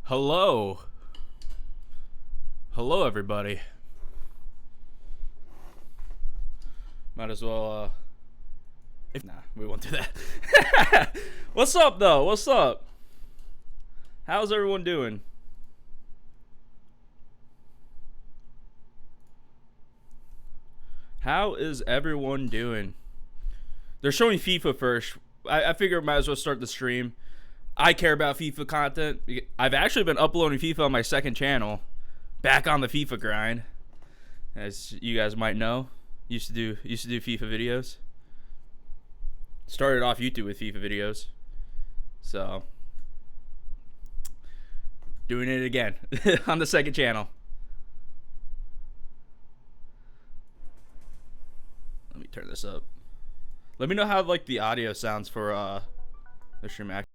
Hello. Hello, everybody. Might as well, nah, we won't do that. What's up, though? What's up? How's everyone doing? How is everyone doing? They're showing FIFA first. I figure I might as well start the stream. I care about FIFA content. I've actually been uploading FIFA on my second channel. Back on the FIFA grind. As you guys might know. Used to do FIFA videos. Started off YouTube with FIFA videos. So doing it again on the second channel. Let me turn this up. Let me know how like the audio sounds for the stream act.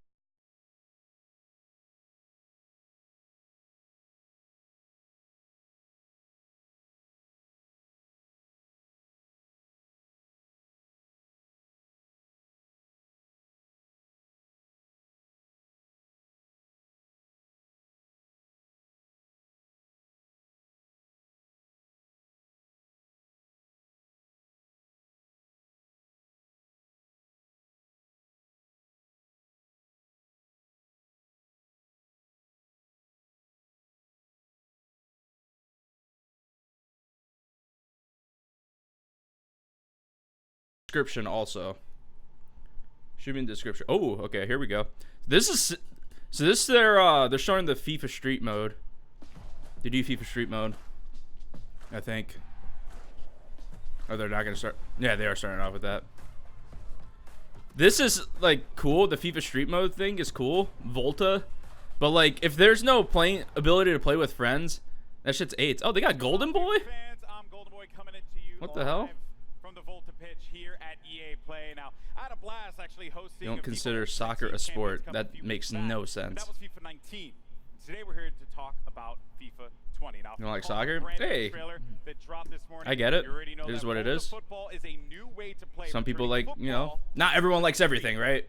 Description also. Should be in the description. Oh, okay, here we go. This is they're showing the FIFA Street mode. They do FIFA Street mode, I think. Oh, they're not gonna start. Yeah, they are starting off with that. This is like cool. The FIFA Street mode thing is cool. Volta, but like if there's no playing ability to play with friends, that shit's AIDS. Oh, they got Golden Boy. What the hell? From the Volta pitch here at EA Play. Now, I had a blast actually hosting. You don't consider soccer a sport? That makes no sense. That was FIFA 19. Today we're here to talk about FIFA 20. Now, you don't like soccer? Hey, I get it. It is what it is. Some people like, you know, not everyone likes everything, right?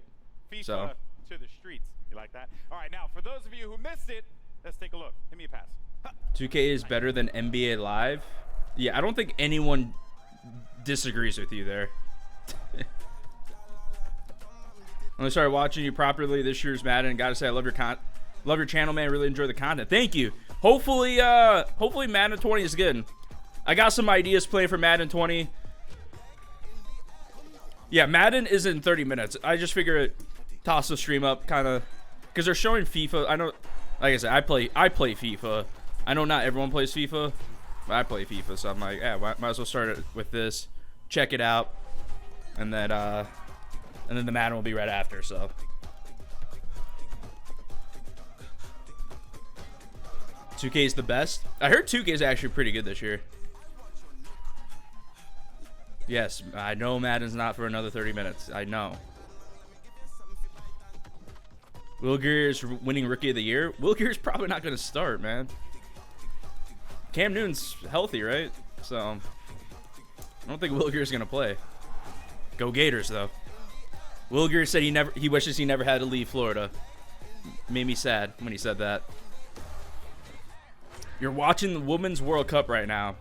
FIFA so to the streets. You like that? All right, now for those of you who missed it, let's take a look. Give me a pass. 2K is better than NBA Live. Yeah, I don't think anyone disagrees with you there. When I started watching you properly this year's Madden, gotta say I love your channel, man. I really enjoy the content. Thank you. Hopefully Madden 20 is good. I got some ideas playing for Madden 20. Yeah, Madden is in 30 minutes. I just figure toss the stream up kind of because they're showing FIFA. I know, like I said, I play FIFA. I know not everyone plays FIFA. I play FIFA, so I'm like, yeah, might as well start it with this, check it out, and then the Madden will be right after. So, $2K is the best. I heard 2K is actually pretty good this year. Yes, I know Madden's not for another 30 minutes. I know. Will Greer's winning Rookie of the Year. Will Greer's probably not going to start, man. Cam Newton's healthy, right? So I don't think Will Greer's gonna play. Go Gators, though. Will Greer said he wishes he never had to leave Florida. Made me sad when he said that. You're watching the Women's World Cup right now.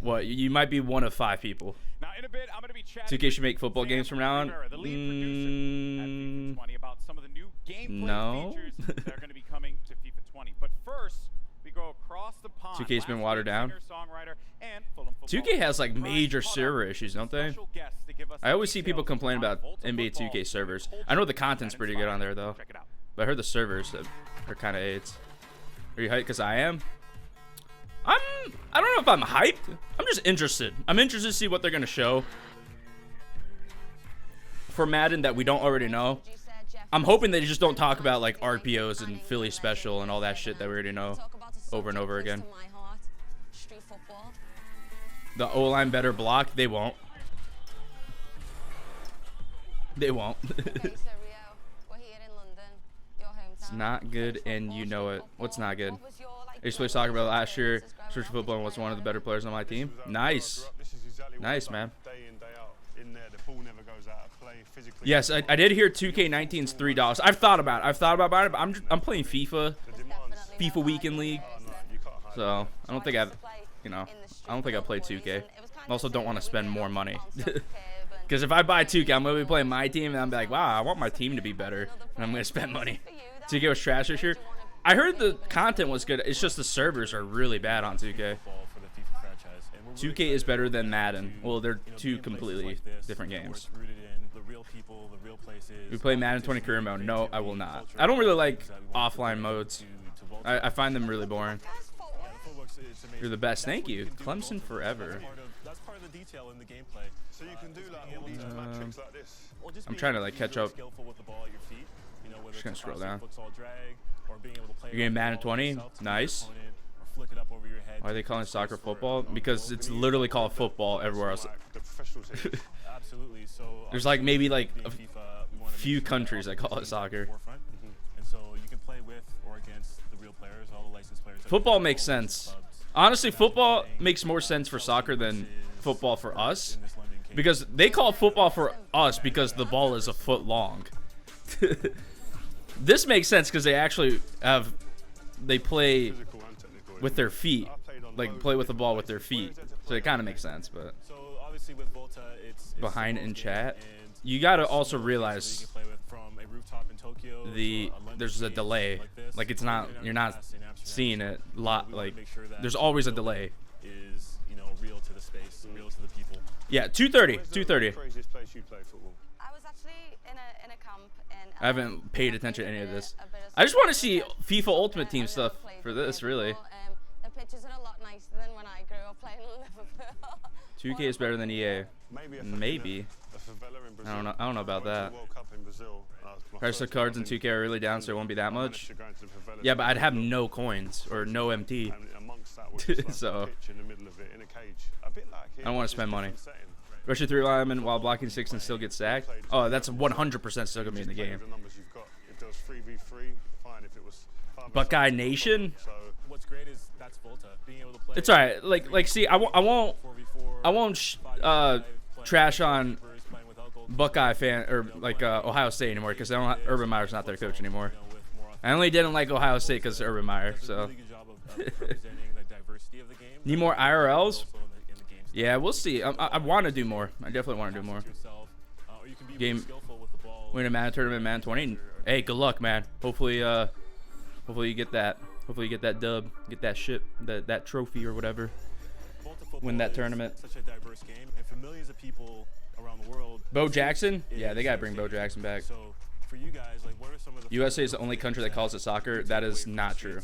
What? You might be one of 5 people. Now, in a bit, I'm going to be chatting 2K should make football games from now on. The lead producer at FIFA 20 about some of the new gameplay features that are going to be coming to FIFA 20. But first, we go across the pond. 2K's been watered down. 2K has like major server issues, don't they? I always see people complain about NBA 2K servers. I know the content's pretty good on there though, but I heard the servers are kind of AIDS. Are you hyped? Because I am. I don't know if I'm hyped. I'm just interested. I'm interested to see what they're gonna show for Madden that we don't already know. I'm hoping they just don't talk about like RPOs and Philly special and all that shit that we already know over and over again. The O-line better block. They won't. They won't. It's not good and you know it. What's not good? I used to play soccer about last year. Switched football and was one of the better players on my team. Nice. Nice, man. Yes, I did hear 2K19's $3. I've thought about it. Buying it, but I'm playing FIFA Weekend League. So I don't think I play 2K. I also don't want to spend more money. Because if I buy 2K, I'm going to be playing my team, and I'm like, wow, I want my team to be better, and I'm going to spend money. 2K was trash this year. I heard the content was good. It's just the servers are really bad on 2K. 2K is better than Madden. Well, they're two completely different games. We play Madden 20 career mode. No, I will not. I don't really like offline modes. I find them really boring. You're the best. Thank you. Clemson forever. I'm trying to like catch up. Just gonna scroll down. You're getting Madden 20? Nice. Why are they calling soccer football? Because it's literally called football everywhere else. There's like maybe like a few countries that call it soccer. Football makes sense. Honestly, football makes more sense for soccer than football for us. Because they call football for us because the ball is a foot long. This makes sense because they actually they play with their feet. Like play with the ball with their feet. So it kind of makes sense, but behind in chat, you got to also realize there's a delay. Like it's not, you're not seeing it like there's always a delay. Yeah, 2:30. I haven't paid attention to any of this. I just want to see FIFA Ultimate Team stuff for this, really. The pitches are a lot nicer than when I grew up playing Liverpool. 2K is better than EA. Maybe. I don't know about that. Price of cards in 2K are really down, so it won't be that much. Yeah, but I'd have no coins or no MT. So I don't want to spend money. Rush your 3 linemen while blocking 6 and still get sacked. Oh, that's 100% still gonna be in the game. Buckeye Nation. It's alright. Like, see, I won't trash on Buckeye fan or like Ohio State anymore because Urban Meyer's not their coach anymore. I only didn't like Ohio State because of Urban Meyer. So need more IRLs. Yeah, we'll see. I want to do more. I definitely want to do more. Game. Win a Madden tournament, Madden 20. Hey, good luck, man. Hopefully you get that. Hopefully you get that dub, get that ship, that trophy or whatever. Win that tournament. Bo Jackson? Yeah, they gotta bring Bo Jackson back. USA is the only country that calls it soccer. That is not true.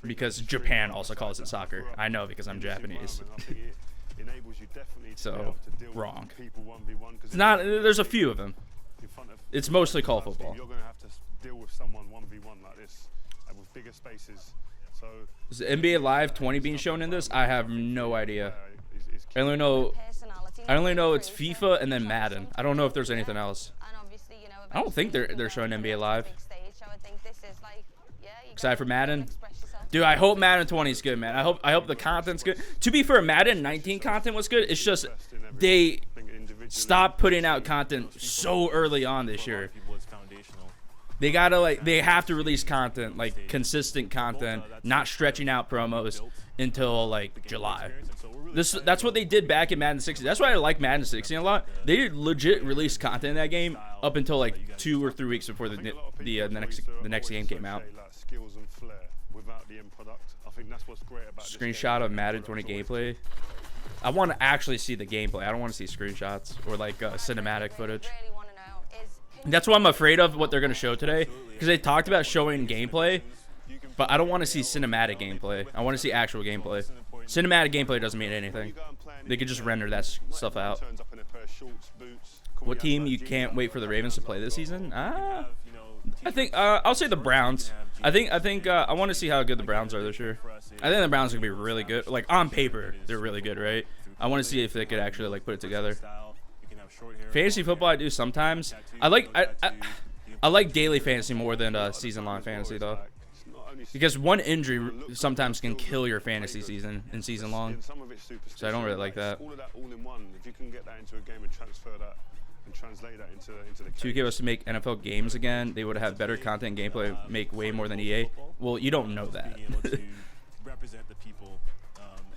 Because Japan also calls it soccer. I know because I'm Japanese. So wrong. It's not. There's a few of them. It's mostly called football. You're gonna have to deal with someone 1v1 like this with bigger spaces. So is NBA Live 20 being shown in this? I have no idea. I only know it's FIFA and then Madden. I don't know if there's anything else. I don't think they're showing NBA Live. Excited for Madden? Dude, I hope Madden 20 is good, man. I hope the content's good. To be fair, Madden 19 content was good. It's just they stopped putting out content so early on this year. They gotta they have to release content, like consistent content, not stretching out promos until like July. That's what they did back in Madden 16. That's why I like Madden 16 a lot. They legit released content in that game up until like 2 or 3 weeks before the next game came out. Screenshot of Madden 20 gameplay. I want to actually see the gameplay. I don't want to see screenshots or like cinematic footage. That's what I'm afraid of what they're going to show today, because they talked about showing gameplay, but I don't want to see cinematic gameplay. I want to see actual gameplay. Cinematic gameplay doesn't mean anything. They could just render that stuff out. What team you can't wait for the Ravens to play this season? I think I'll say the Browns. I think I want to see how good the Browns are this year. I think the Browns are gonna be really good. Like on paper, they're really good, right? I want to see if they could actually like put it together. Fantasy football I do sometimes. I like daily fantasy more than season long fantasy though. Because one injury sometimes can kill your fantasy season in season long. So I don't really like that. All of that all in one. If you can get that into a game and transfer that and translate that into the 2K was to make NFL games again, they would have better content and gameplay, make way more than EA. Well, you don't know that. Represent the people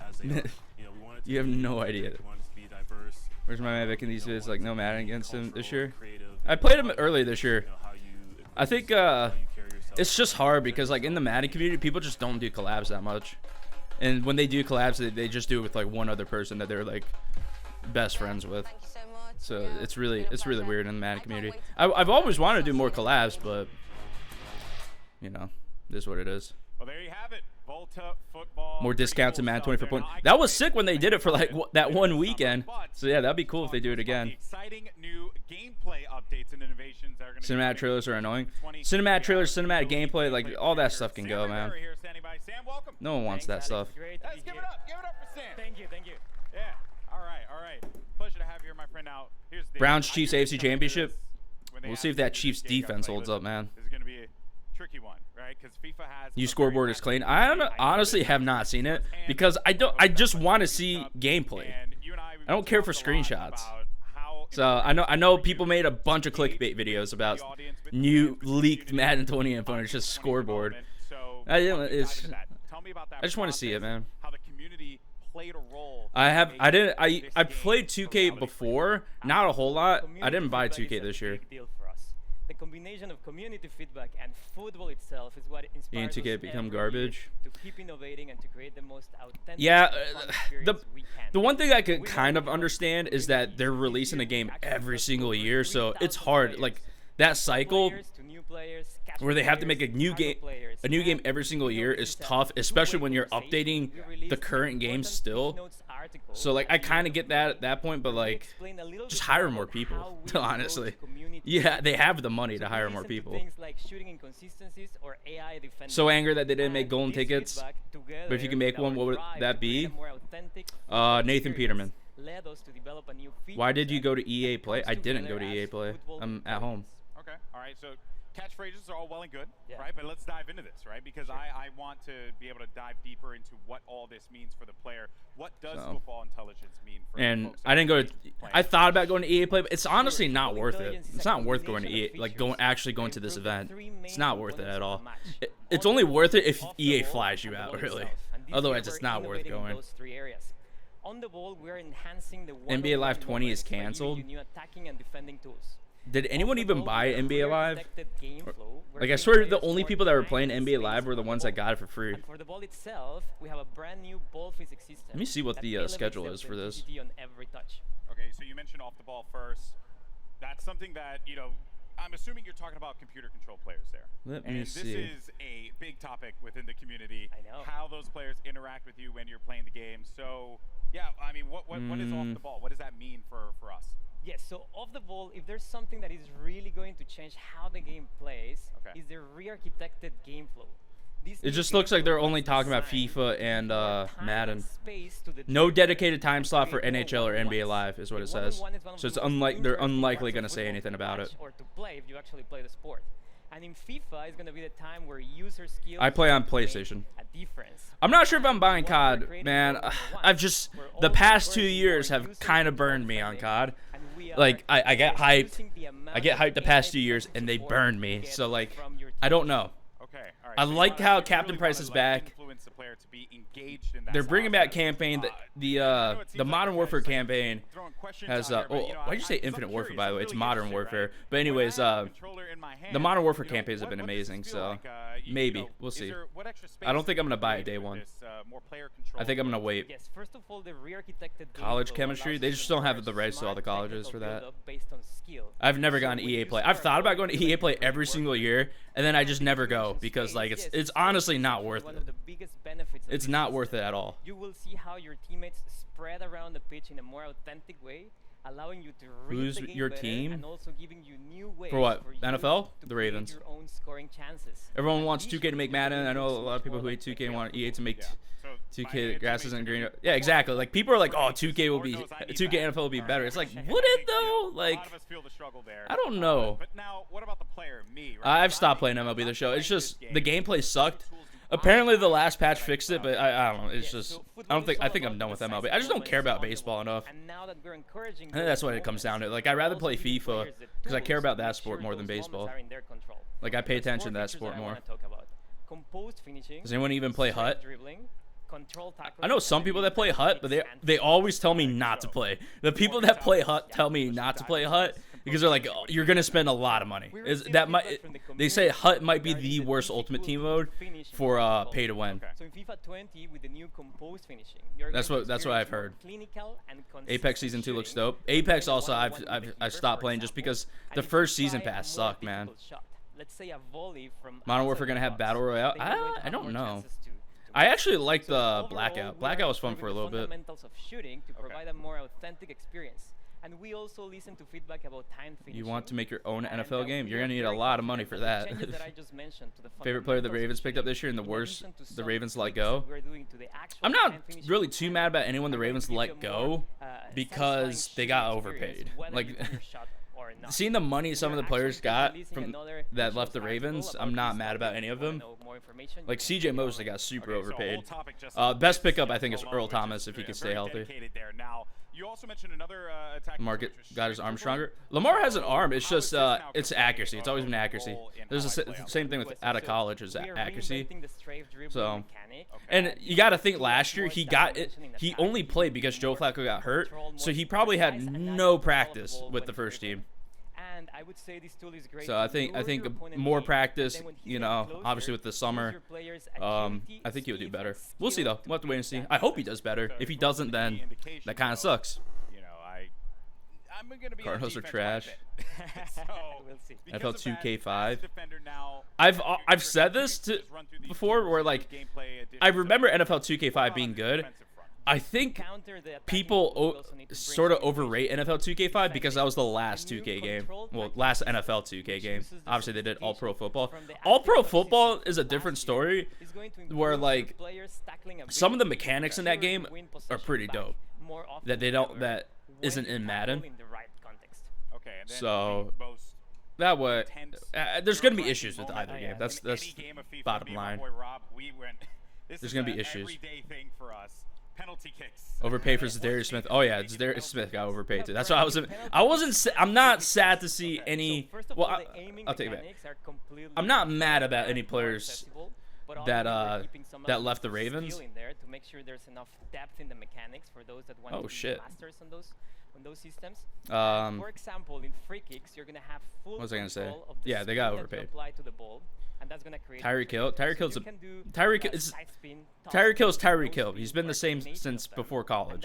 as they are. You have no idea. Where's my Mavic in these vids? Like, no Madden against him this year. I played him early this year. I think it's just hard because, like, in the Madden community, people just don't do collabs that much. And when they do collabs, they just do it with, like, one other person that they're, like, best friends with. Thank you so much. So Yeah, it's really pleasure. weird in the Madden I can't community. wait I've always wanted to do more collabs, but, you know, this is what it is. Well, there you have it. Volta football. More discounts in Madden Pretty 24 cool point. stuff there. That Now, was I sick when they did it for like that one weekend. But So yeah, that'd be cool if they do it talk about again. the exciting new gameplay updates and innovations that are going to Cinematic trailers are annoying. Cinematic trailers, cinematic gameplay, like all that stuff can go, man. Here standing by. Sam, welcome. No one wants that stuff. Great to Let's be give here. it up. Give it up for Sam. Thank you, thank you. Yeah. All right. All right. Pleasure to have you here, my friend. Now, here's the deal. Browns I Chiefs knew AFC coming into Championship. this when they We'll asked see if me that to do Chiefs this game, I was defense like, holds listen, up, man. This is going to be a tricky one, right? Because FIFA has New a scoreboard very is clean. nice I community. honestly have not seen it because I just want to see gameplay. And you and I don't care for talked a lot screenshots. about how So I know people made a bunch of clickbait videos about new leaked Madden 20 info and it's just scoreboard. So I didn't- why don't we it's- dive into that? Tell me about that I just wanna see it, process, man. How the community played a role. I I played 2K before, not a whole lot. I didn't buy 2K this year. Big deal for us. The combination of community feedback and football itself is what inspires 2K us become every garbage. year to keep innovating and to create the most authentic Yeah, and fun experience we can. the one thing I could We kind know of we understand want is to that they're create releasing a this game actually every for single over year, so it's 3,000 hard. players. Like that cycle Players to new players, casual where they have to make a players, new casual game, players, a new game and every single year this is is a tough, especially when you're two-way updating conversation. We released the an current game important still. notes article So like I at the kind end of get the that video. at that point, but We like explain a little just bit hire about more how people. we Honestly, approach community yeah, they feedback. have the money So to we hire more listen to people. things like shooting inconsistencies or AI defending. So angry that they didn't make And golden this tickets. feedback, together But if you can make with one, our what would drive that to be? create a more authentic Nathan experience Peterman. led us to develop a new Why feature did you set go to that EA Play? comes I didn't go to together EA as Play. football I'm at home. Okay. All right. So catchphrases are all well and good, Yeah. right? But let's dive into this, right? Because I want to be able to dive deeper into what all this means for the player. What does So- football intelligence mean for the And folks I didn't go that to. play? I thought about going to EA Play, but it's honestly not Football worth it. intelligence is It's a not worth going to combination EA, of like features actually going that to this improve the event. three main It's not worth it components at of all. a match. It's On only the worth it ball, if off the EA ball, flies you and the out, ball really. itself. And this Otherwise, year it's we're not worth innovating in going. those three areas. On the ball, we're enhancing the NBA Live one-on-one 20 is moments by giving canceled. you new attacking and defending tools. Did anyone Off the even ball, buy with a NBA Live? rear-detected game flow, we're Like I giving swear, the players only more people that were time playing and NBA space Live were the on ones ball. that got it for free. And for the ball itself, we have a brand new ball physics system. Let me see what that the elevates schedule is for this. authenticity on every touch. Okay, so you mentioned off the ball first. That's something that, I'm assuming you're talking about computer control players there. Let and me this see. is a big topic within the community. I know. How those players interact with you when you're playing the game. So, yeah, I mean, what is off the ball? What does that mean for us? Yes, so off the ball, if there's something that is really going to change how the game plays, Okay. is the re-architected game flow. This It new just game looks like they're flow only is talking about designed FIFA and for time Madden. and space to the No drift dedicated time and slot for create NHL or NBA one-on-ones. Live is what The it says. one-on-one is one of So it's the most they're interesting unlikely parts going to of say football anything to about it. watch or to play if you actually play the sport. And in FIFA, it's going to be the time where user skills I play on make PlayStation. a difference. I'm not sure if I'm buying What we're COD, creating man. for one-on-one, I've just we're the also past 2 encouraging years more have user kind of control burned me on spending, COD. and we Like are I get hyped. reducing the amount I get of hyped the past AI 2 years and they support burned you me. get So like from your I don't teams. know. Okay, all right. I so you like wanna- how you Captain really Price wanna, is like, back. influence the player to be engaged in that They're bringing side. back campaign. I know The it seems like Modern you're Warfare just, like, campaign throwing questions has out there, but, why'd you say I'm Infinite Warfare, curious. by the way? I'm It's really Modern interested, Warfare. right? But When I anyways, have a controller in my the hand, Modern Warfare campaigns have what been does this amazing. feel So like? maybe we'll is see. there- what extra I don't space think I'm can gonna you buy it create day with one. this, more player control I think I'm flow? gonna wait. Yes, first of all, the re-architected game College flow chemistry? allows They you just to don't have encourage the rights to all the smart colleges technical for that. build-up based on skill. I've never So gone to when EA you Play. I've start thought about going to building EA Play your every work single with year, and then I just never go configuration because like space, it's yes, it's honestly space not is worth one it. of the biggest benefits of It's this not worth system. it at all. You will see how your teammates spread around the pitch in a more authentic way, allowing you to read Who's the game your better team? and also giving you new ways For what? you NFL? to The create Ravens. Your own scoring chances. Everyone And wants this 2K to make should Madden. I know a looks lot of people more who like hate 2K the want real EA to make Yeah. So 2K, the grass isn't green. Yeah, exactly. Like, people are like, oh, 2K will be, 2K NFL will be better. It's like, would it though? Like, I don't know. But now, what about the player, me? I've stopped playing MLB The Show. It's just the gameplay sucked. Apparently, the last patch fixed it, but I don't know. It's just, I think I'm done with MLB. I just don't care about baseball enough. I think that's what it comes down to. Like, I'd rather play FIFA because I care about that sport more than baseball. Like, I pay attention to that sport more. Does anyone even play Hut? I know some people that play Hut, but they always tell me not to play. The people that play Hut tell me not to play Hut because they're like, oh, you're gonna spend a lot of money. They say Hut might be the worst Ultimate Team mode for pay to win. So in FIFA 20 with the new composed finishing, That's what I've heard. Apex Season 2 looks dope. Apex also I've stopped playing just because the first season pass sucked, man. Let's say a volley from Modern Warfare gonna have Battle Royale? I don't know. I actually like the Blackout. Blackout was fun for a little bit. Fundamentals of shooting to provide a more authentic experience. And we also listen to feedback about time finishing. You want to make your own NFL game? You're gonna need a lot of money for that. Favorite player the Ravens picked up this year and the worst the Ravens let go? I'm not really too mad about anyone the Ravens let go because they got overpaid. Like, seeing the money some of the players got from that left the Ravens, I'm not mad about any of them. Like CJ Mosley got super overpaid. Best pickup I think is Earl Thomas if he can stay healthy. You also mentioned another Market got his arm stronger. Lamar has an arm. It's just it's accuracy. It's always been accuracy. There's the same thing with out of college is accuracy. So, and you got to think last year he got it. He only played because Joe Flacco got hurt, so he probably had no practice with the first team. And I would say this tool is great. So I think more practice, you know, obviously with the summer, I think he'll do better. We'll see though. We'll have to wait and see. I hope he does better. If he doesn't, then that kind of sucks. You know, I'm gonna be Cardinals are trash. So, We'll see. NFL 2K5. I've said this before, where like I remember NFL 2K5 being good. I think people sort of overrate NFL 2K5 because that was the last 2K game. Well, last NFL 2K game. Obviously, they did All-Pro Football. All-Pro Football is a different story where, like, some of the mechanics in that game are pretty dope that isn't in Madden. So that way, there's going to be issues with either game. That's bottom line. There's going to be issues. Penalty kicks. Overpay for Zadarius Smith. Oh yeah, Zadarius Smith got overpaid too. That's why I'm not sad to see any. Well, I'll take it back. I'm not mad about any players that left the Ravens. Oh shit. On those systems. For example, in free kicks, you're gonna have full. What was I gonna say? Yeah, they got overpaid. And that's gonna create Tyreek Hill. Tyreek Hill's Tyreek Hill. He's been the same since before college.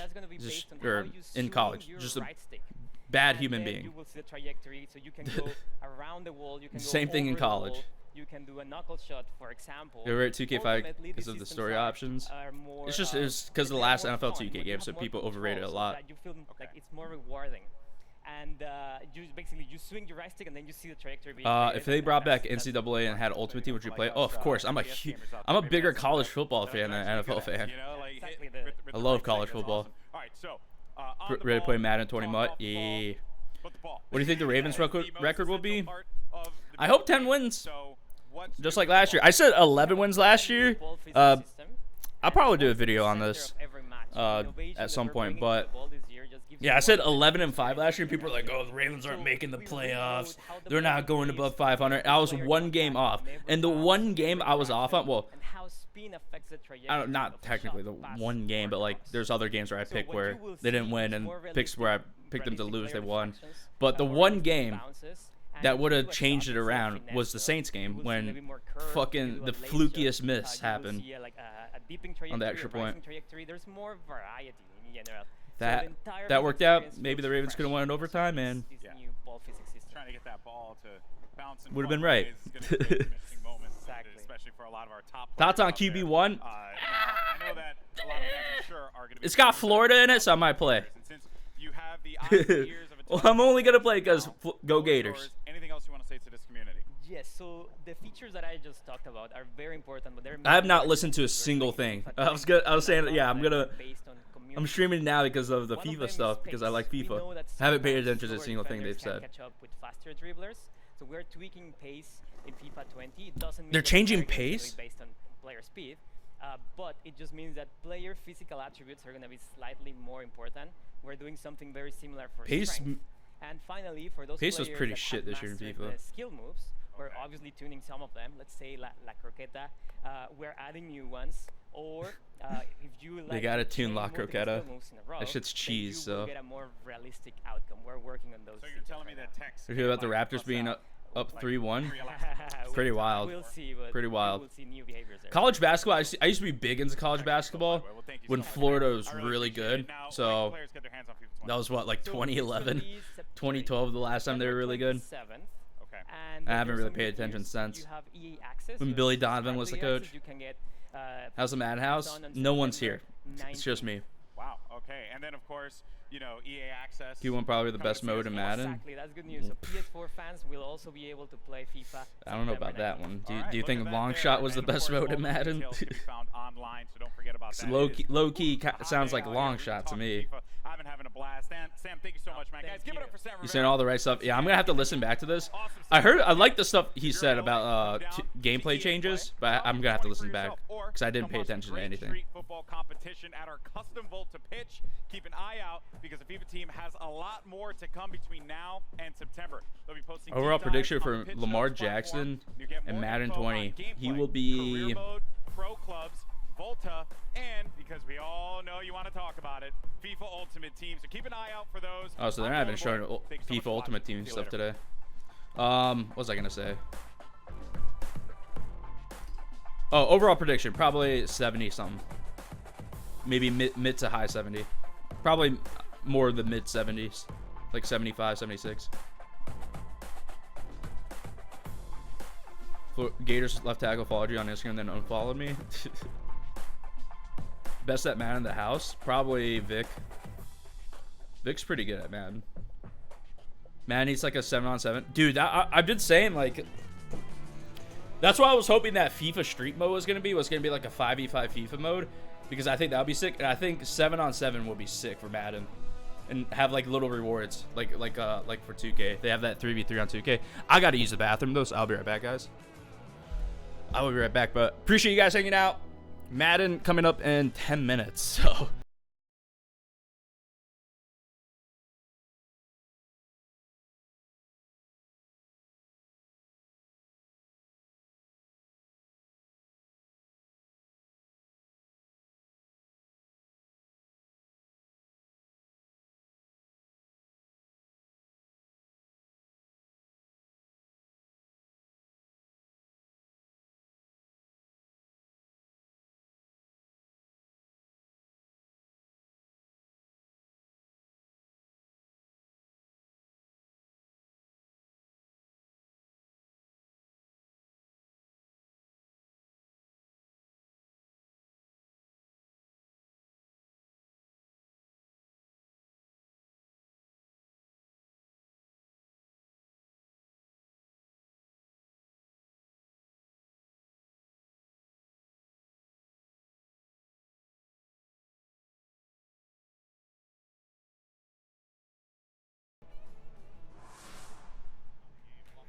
Or in college. Just a bad human being. Same thing in college. You can do a knuckle shot, for example. You're at 2K5 because of the story options. It's because of the last NFL 2K game, so people overrate it a lot. You feel like it's more rewarding. And you swing your right stick and then you see the trajectory. If they brought back NCAA and had Ultimate Team, would you play? Oh, of course. I'm a bigger college football fan than an NFL fan. I love college football. Ready to play Madden 20 Mutt? Yeah. What do you think the Ravens record will be? I hope 10 wins. Just like last year. I said 11 wins last year. I'll probably do a video on this at some point, but yeah, I said 11-5 last year. People were like, "Oh, the Ravens aren't making the playoffs. They're not going above 500." I was one game off, and the one game I was off on, well, not technically the one game, but like there's other games where I picked where they didn't win, and picks where I picked them to lose, they won. But the one game that would have changed it around was the Saints game when fucking the flukiest miss happened on the extra point. That worked out. Maybe the Ravens could have won in overtime, man. Trying to get that ball to bounce. Would have been right. Especially for a lot of our top thoughts on QB1? I know that a lot of fans I'm sure are going to be. It's got Florida in it, so I might play. You have the eyes and ears of a well, I'm only gonna play because go Gators. Anything else you want to say to this community? Yes, so the features that I just talked about are very important, but they're I have not mainly listened to a we're single taking thing. FIFA I was saying, yeah, I'm gonna. based on I'm community. streaming now because of the One of them FIFA is stuff because I pace. like We FIFA. know that I haven't paid sometimes attention to a slower single thing they've defenders said. can catch up with faster dribblers, so we're tweaking pace in FIFA 20. It doesn't mean They're that changing player games pace? will be based on player speed, but it just means that player physical attributes are going to be slightly more important. We're doing something very similar for Pace strength. And finally, for those Pace was players pretty that shit have this year in mastered FIFA. the skill moves, we're obviously tuning some of them. Let's say La Croqueta. We're adding new ones. Or if you like They gotta to tune chain La multiple Croqueta. skill moves in a row, That shit's then cheese, you will so. get a more realistic outcome. We're working on those. So you're features telling me right that now. text. You hear about the Raptors being up 3-1? Pretty wild. We'll see, but Pretty wild. We'll see new behaviors there. College basketball. I used to be big into college basketball when Florida was I really appreciate good. it. Now, So players get their hands on FIFA 20. that was what, like So 2011, this release September 2012, the last time they were really good. 27th, Okay. and I haven't there's really some paid good attention news. since. You have EA access. When you Billy have Donovan was the subscriber coach. access, You can get, How's the Madhouse? done on No one's September here. It's just me. Wow. Okay. And then of course, you know, EA access. P1 probably the coming best to mode in PS4. Madden. Exactly, that's good news. So PS4 fans will also be able to play FIFA. I don't know September about that 19th. one. Do All you, right, do you look think at that Long there. Shot was the And of best course, mode all in the Madden? details can be found online, so don't forget about that. Low key Hot sounds day like out Long here. Shot to Talking me. FIFA. I've been having a blast. Sam, thank you so much, man. thank Guys, give it you. up for Sam. He's saying all the right stuff. Yeah, I'm gonna have to listen back to this. Awesome I like the stuff he If you're said willing, about come down, gameplay EA changes, play, but I'm gonna have to for listen back yourself, or because I didn't come pay watch the attention to great anything. Street football competition at our custom vault to pitch. Keep an eye out because the FIFA team has a lot more to come between now and September. They'll be posting Overall deep dives prediction on for the Pitch Lamar Notes platform. Jackson You get and more Madden info on 20. He gameplay, will be career mode, pro clubs, Volta, and because we all know you want to talk about it, FIFA Ultimate Team. So keep an eye out for those. Oh, so they're not even showing Thanks so much FIFA for Ultimate watching. Team See you stuff later. today. What was I gonna say? Oh, overall prediction probably 70 something. Maybe mid to high 70. Probably more the mid 70s, like 75, 76. Gators left tackle followed you on Instagram, then unfollowed me. Best at Madden in the house? Probably Vic. Vic's pretty good at Madden. Madden needs like a 7-on-7. Dude, I've been saying like... That's why I was hoping that FIFA Street Mode was going to be like a 5v5 FIFA mode. Because I think that would be sick. And I think 7-on-7 would be sick for Madden. And have like little rewards. Like for 2K. They have that 3v3 on 2K. I got to use the bathroom though, so I'll be right back, guys. I will be right back, but appreciate you guys hanging out. Madden coming up in 10 minutes, so...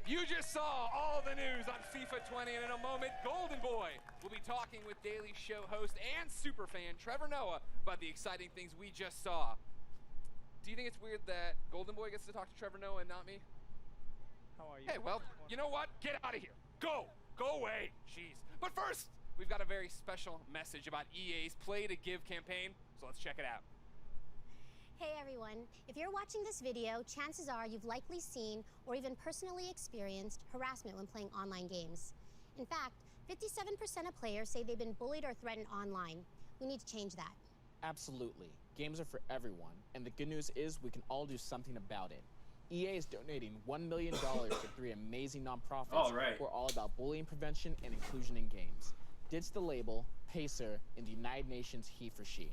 You just saw all the news on FIFA 20, and in a moment, Golden Boy will be talking with Daily Show host and superfan Trevor Noah about the exciting things we just saw. Do you think it's weird that Golden Boy gets to talk to Trevor Noah and not me? How are you? Hey, well, you know what? Get out of here. Go away. Jeez. But first, we've got a very special message about EA's Play to Give campaign, so let's check it out. Hey everyone, if you're watching this video, chances are you've likely seen or even personally experienced harassment when playing online games. In fact, 57% of players say they've been bullied or threatened online. We need to change that. Absolutely. Games are for everyone, and the good news is we can all do something about it. EA is donating $1 million to 3 amazing nonprofits who are all about bullying prevention and inclusion in games. Ditch the label, Pacer, and the United Nations He for She.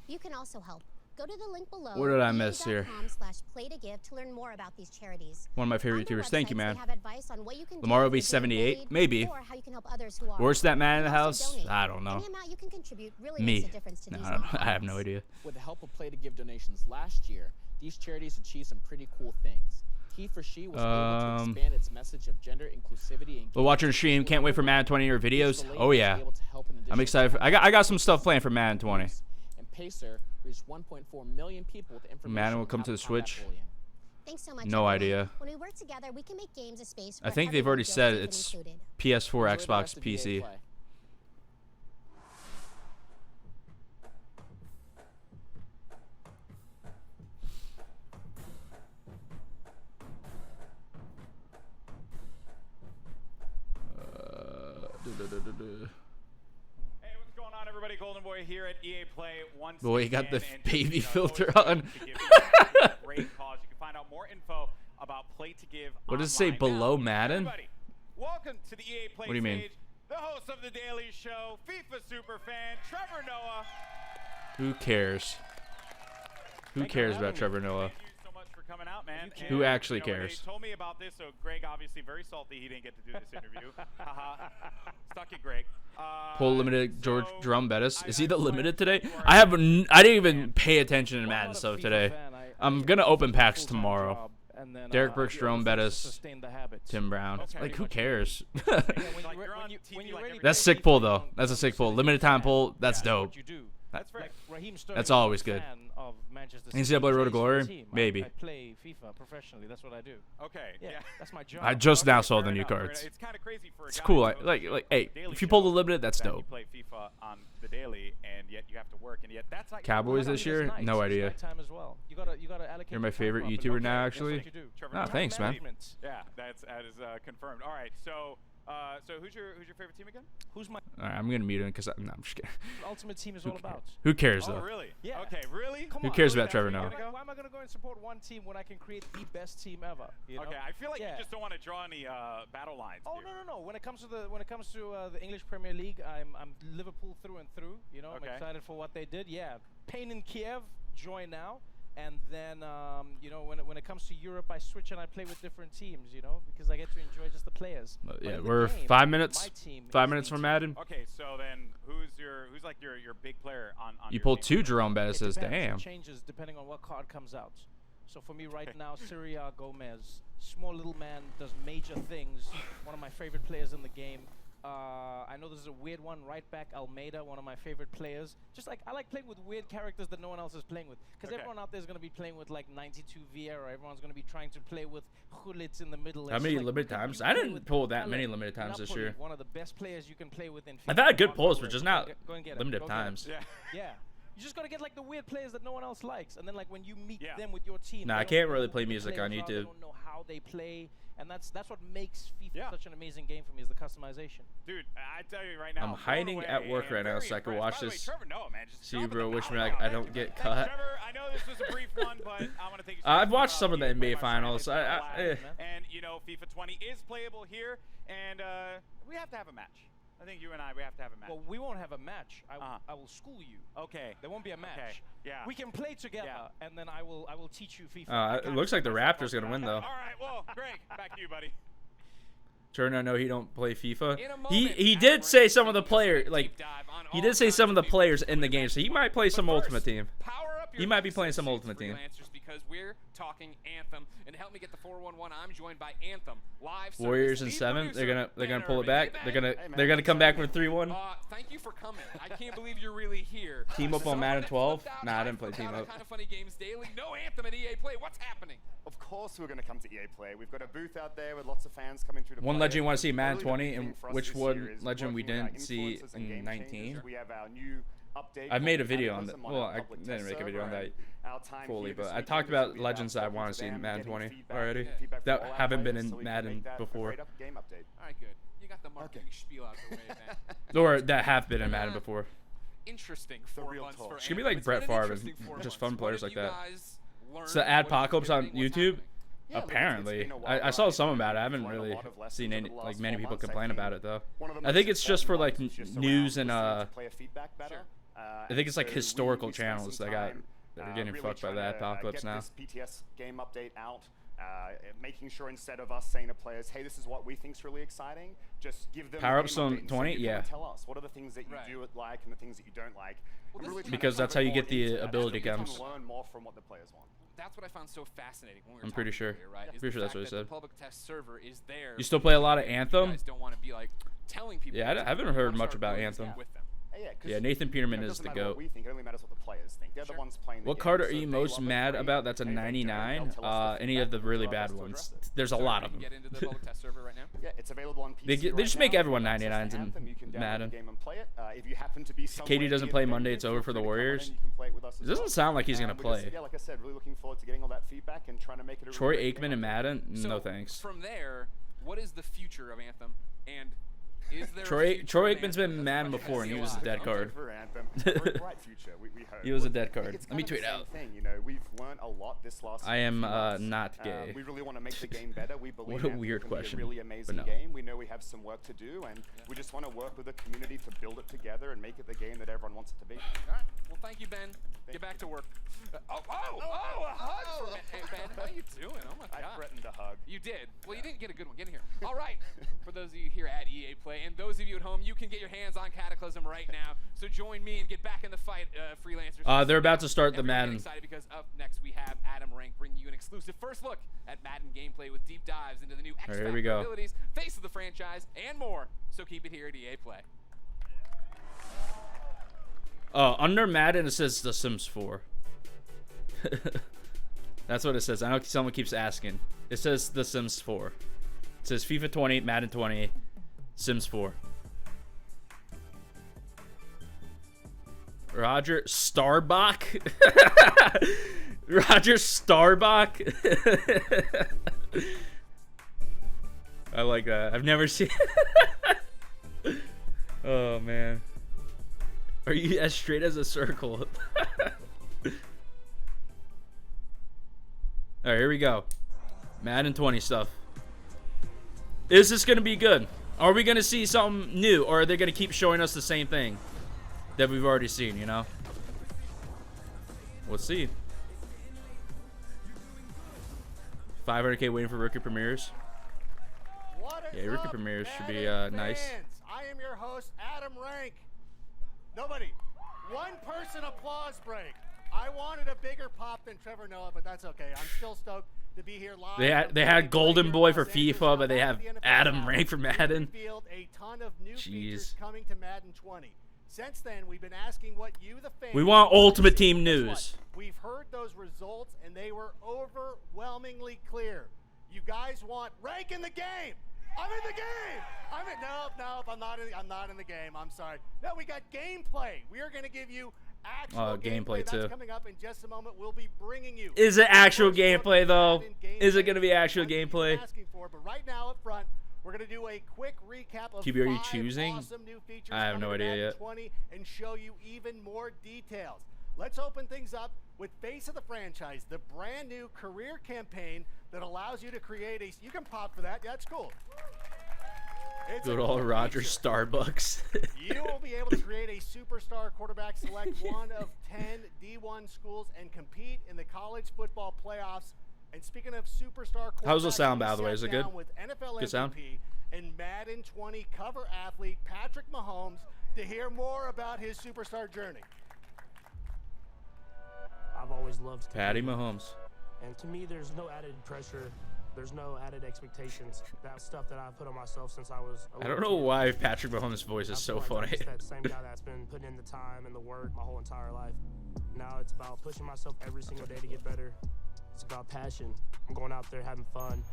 You can also help. Go to the link below. What did I miss here? ea.com/play-to-give to learn more about these charities. One of my favorite YouTubers. Thank you, man. Have advice on what you can Lamar will do be if you're being 78, bullied, maybe. or how you can help others who are. Where's that man in the You can house? also donate. I don't know. Any amount you can contribute really Me. makes a difference to No, these I don't know. I nonprofits. have no idea. With the help of play-to-give donations last year, these charities achieved some pretty cool things. He for She was able to expand its message of gender inclusivity and We'll watch your stream. Can't wait for Madden 20 your videos. Oh yeah, I'm excited. I got some stuff planned for Madden 20. And Pacer reached 1.4 million people with information. Madden will on come how to the combat Switch. bullying. Thanks so much. No everyone. idea. When we work together, we can make games a space I where think they've everyone already feels said safe and it's included. PS4, Enjoy the Xbox, rest of EA PC. Play. Hey, what's going on, everybody? Golden Boy here at EA Play once Boy, you got again, the and baby just, filter always on. to give you a great cause. You can find out more info about Play to Give. What does it say online. below Now, Madden? Everybody, welcome to the EA Play What do you mean? stage. The host of the Daily Show, FIFA superfan Trevor Noah. Who cares? Who cares about Trevor Noah? Thank you so much for coming out, man. Who And, actually when cares? They told me about this, so Greg obviously very salty he didn't get to do this interview. Haha. Stuck it, Greg. Pull limited George so Drum Bettis. Is he the I limited today? you are I a didn't even pay attention to Madden stuff today. I'm gonna open packs tomorrow. Derek Brooks, Jerome Bettis, Tim Brown. Okay. Like, who cares? Like, you're on TV like every That's sick pull though. That's a sick pull. Limited time pull. That's dope. That's right. That's always good. NCAA Road to Glory? Maybe. I play FIFA professionally. That's what I do. Okay. Yeah, Yeah. that's my job. I just now saw Fair the new enough, fair cards. enough. It's kind of crazy for a It's guy cool. who Like, hosts hey, the Daily if you pull the Show, limited, that's that You dope. play FIFA on the daily, and yet you have to work, and yet that's not Cowboys your this year? No idea. Time as well. You gotta allocate. You're my your time favorite properly. YouTuber Okay, now, that's actually. what you do. Trevor Ah, Noah. thanks, man. Management. Yeah, that is confirmed. All right, so who's your favorite team again? Who's my All right, I'm gonna mute him because I'm just kidding. ultimate team is all about? Who cares Oh, though? really? Yeah. Okay, really? Come Who on, cares really, about Trevor that's where Noah? you're gonna go? Why am I gonna go and support one team when I can create the best team ever? You know? Okay, I feel like Yeah. you just don't want to draw any battle lines. Oh here. no. When it comes to the English Premier League, I'm Liverpool through and through. You know, Okay. I'm excited for what they did. Yeah, pain in Kiev, joy now. And then you know, when it comes to Europe, I switch and I play with different teams. You know, because I get to enjoy just the players. But Yeah, in the we're game, 5 minutes. my team 5 is minutes the from team. Madden. Okay, so then who's like your big player on You your pulled team? 2 Jerome Bettis. It depends. Damn. It changes depending on what card comes out. So for me right now, Syria Gomez, small little man, does major things. One of my favorite players in the game. I know this is a weird one. Right back Almeida, one of my favorite players. Just like I like playing with weird characters that no one else is playing with. Because Okay. everyone out there is going to be playing with like 92 Vieira. Everyone's going to be trying to play with Gullit in the middle. How It's many like, limited you times? play I didn't with pull that Pele, many limited times this Napoli, year. One of the best players you can play with in FIFA. I've had good Go pulls, for but it. just Go not go and get 'em. limited Go get 'em. times. Yeah. Yeah. You just gotta get like the weird players that no one else likes, and then like when you meet Yeah. them with your team. Nah, they I don't can't know really who play the music on players are, They YouTube. don't know how they play, and that's what makes FIFA Yeah. such an amazing game for me is the customization. Dude, I tell you right now, I'm blown hiding away at work and right now very so I can impressed. watch By the way, this. Trevor Noah, man, just See, dropping bro, the wish me ball like I out. don't get Thanks, cut. Trevor, I know this was a brief one, but I want to take. I've watched some of the NBA finals. And you know, FIFA 20 is playable here, and we have to have a match. I think you and we have to have a match. Well, we won't have a match. I will school you. Okay. There won't be a match. Okay. Yeah. We can play together, Yeah. and then I will teach you FIFA. It looks like the Raptors gonna win though. All right. Well, Greg, back to you, buddy. Turn I know he don't play FIFA. In a moment, He Matt did Brady say some of the taking us player on a like deep dive on he all did say kinds some of the people players in the with game, so he matches. might play some But Ultimate first, Team. Power up your He might be playing some headsets, Ultimate Team. freelancers, because we're talking Anthem, and to help me get the 411, I'm joined by Anthem live. Warriors in service lead 7. producer, They're gonna Ben pull it Irving. back. Hey, They're Ben. gonna come back with 3-1. Thank you for coming. I can't believe you're really here. Team up on Someone Madden that 12? flipped out, Nah, I didn't play flipped Team out on Up. Kind of Funny Games Daily. No Anthem at EA Play. What's happening? Of course we're going to come to EA Play. We've got a booth out there with lots of fans coming through to One play legend it. you want to see The Madden really 20, big and thing for us which this one year is legend we working with our didn't see influencers and in game 19? changers. We have our new update I made a called video on that. Cataclysm Well, our I public didn't test make a video on server, that and our time fully, here this but I weekend talked is about we have legends I talking want to to see in them, Madden getting 20 feedback- already getting feedback from that all our haven't been players in so we can Madden make that a before, great game update. All right, good. You got the marketing spiel out the way, man. or that have been in Madden before. Interesting The 4 real months talk. for It's gonna be Anthem. like It's Brett been an Favre and interesting 4 just months. fun What players have like you that. guys learned? So What Adpocalypse is on happening? What's YouTube. happening? Yeah, look, Apparently, it's been a wild I saw ride. some about it. I We've haven't learned a really lot of lessons seen over any the like last many 4 people months. I complain think about it though. one of the I most think it's just for like important ones is just news around and listening to player feedback better. I think it's like so historical we spent channels some that got time They're getting really fucked by trying the to, apocalypse get now. this PTS game update out. Making sure instead of us saying to players, hey, this is what we think's really exciting, just give them Power the ups game on update and 20? say, you Yeah. gotta tell us what are the things that you do like and the things that you don't like. Well, Really because that's how you get the ability comes. Learn more from what the players want. That's what I found so fascinating when we were I'm pretty talking sure. earlier, right? I'm is pretty the sure that's fact what he that said. The public test server is there. You still play a lot of You Anthem? guys don't want to be like telling people. Yeah, I haven't heard much about Anthem. With them. Yeah, Nathan Peterman is the GOAT. We think it only matters what the players think. They're the ones playing the What game, card are so you if they most love it, mad great. about? That's a If they don't, 99. they'll tell us the Any of the feedback, really we'll bad allow us to ones. address it. There's a lot of You them. can get into the public test server right now. Yeah, it's available on PC They right just make now. everyone You can access 99s in Anthem, you can download Madden. the game and play it. If you happen to be Katie doesn't play Monday, it's over for the Warriors. It doesn't sound like he's gonna play. Yeah, like I said, really looking forward to getting all that feedback and trying to make it a Troy really great game Aikman and Madden? So No thanks. From there, what is the future of Anthem? And is there Troy a future of Aikman's Anthem? been Madden before, and he was a dead card. For Anthem. Very bright future, we hope. He was a dead card. It's Let me kind of tweet the same out. thing, you know, we've learned a lot this last I am few months. not gay. We really want to make the game better. We believe What a Anthem weird can be question, a really but amazing no. game. We know we have some work to do, and we just want to work with the community to build it together and make it the game that everyone wants it to be. All right. Well, thank you, Ben. Get back to work. A hug for Ben. Hey, Ben, how you doing? Oh, my God. I threatened a hug. You did. Well, you didn't get a good one. Get in here. All right. For those of you here at EA Play and those of you at home, you can get your hands on Cataclysm right now. So join me and get back in the fight, freelancers. They're about to start the Everyone get Madden. excited because up next we have Adam Rank bringing you an exclusive first look at Madden gameplay with deep dives into the new X Here Factor we go. abilities, face of the franchise, and more. So keep it here at EA Play. Under Madden it says The Sims 4. That's what it says. I know someone keeps asking. It says The Sims 4. It says FIFA 20, Madden 20, Sims 4. Roger Starbuck. Roger Starbuck. I like that. I've never seen. Oh man. Are you as straight as a circle? Alright, here we go. Madden 20 stuff. Is this going to be good? Are we going to see something new? Or are they going to keep showing us the same thing that we've already seen, you know? We'll see. 500K waiting for rookie premieres. Yeah, rookie premieres should be nice. I am your host, Adam Rank. Nobody. One person applause break. I wanted a bigger pop than Trevor Noah, but that's okay. I'm still stoked to be here live. They had Golden Boy for FIFA, but they have Adam Rank for Madden. A ton of new features Jeez. coming to Madden 20. Since then, we've been asking what you, the fans, We want Ultimate Team Guess what? news. We've heard those results, and they were overwhelmingly clear. You guys want rank in the game. I'm in the game. Nope. I'm not in the game. I'm sorry. No, we got gameplay. We are going to give you actual gameplay too. That's coming up in just a moment. We'll be bringing you. Is it actual gameplay though? Madden Is it gameplay. going to be actual That's what you've gameplay? been asking for, but right now up front, we're going to do a quick recap of QB, are you 5 choosing? awesome new features I have no coming to idea Madden yet. 20 and show you even more details. Let's open things up with Face of the Franchise, the brand new career campaign that allows you to create a. You can pop for that. Yeah, that's cool. It's Good a old cool Roger feature. Starbucks. You will be able to create a superstar quarterback, select one of 10 D1 schools, and compete in the college football playoffs. And speaking of superstar quarterbacks, How's the sound, we by the way? sat Is it good? down with NFL Good MVP sound? and Madden 20 cover athlete Patrick Mahomes to hear more about his superstar journey. I've always loved Patty competing. Mahomes. And to me, there's no added pressure. There's no added expectations. That's stuff that I've put on myself since I was a I don't little know kid. why Patrick Mahomes' voice I is feel so like I'm funny. just that same guy that's been putting in the time and the work my whole entire life. Now it's about pushing myself every single day to get better. It's about passion. I'm going out there having fun.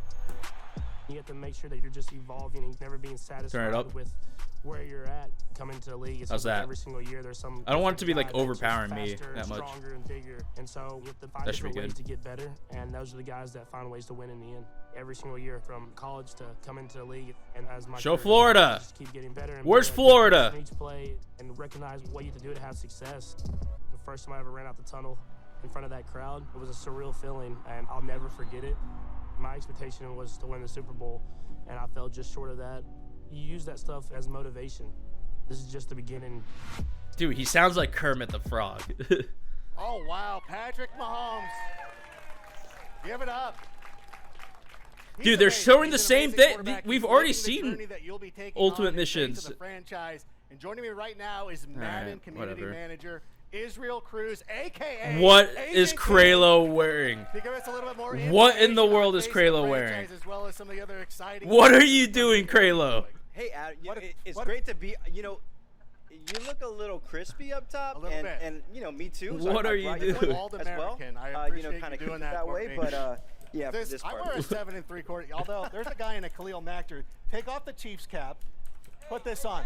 You have to make sure that you're just evolving and never being satisfied up. with where you're at. Coming to the league, it's How's like that? every single year there's some. I don't want it to be, like, guy that's just overpowering me faster, that much. Stronger and bigger, and so you have to find That should be different ways good. to get better. And those are the guys that find ways to win in the end. Every single year, from college to coming to the league, and as my Show career Florida. just keep getting better. And Where's better Florida? in each play, and recognize what you have to do to have success. The first time I ever ran out the tunnel in front of that crowd, it was a surreal feeling, and I'll never forget it. My expectation was to win the Super Bowl, and I fell just short of that. You use that stuff as motivation. This is just the beginning. Dude, he sounds like Kermit the Frog. Oh, wow. Patrick Mahomes. Give it up. Dude, they're showing the same thing. We've already seen Ultimate Missions. The franchise. And joining me right now is Madden Community Manager Israel Cruz, a.k.a. What is Kralo wearing? To give us a little bit more What in the world is Kralo wearing? As well as some of the other exciting what are you doing, Kralo? Hey, Adam, it's great to be, you know, you look a little crispy up top, and you know, me too. So what are you doing? As well, I appreciate you know, kind of doing that way, but yeah, this I part. wear a 7 3/4. Although there's a guy in a Khalil Mack jersey. Take off the Chiefs cap, put this on.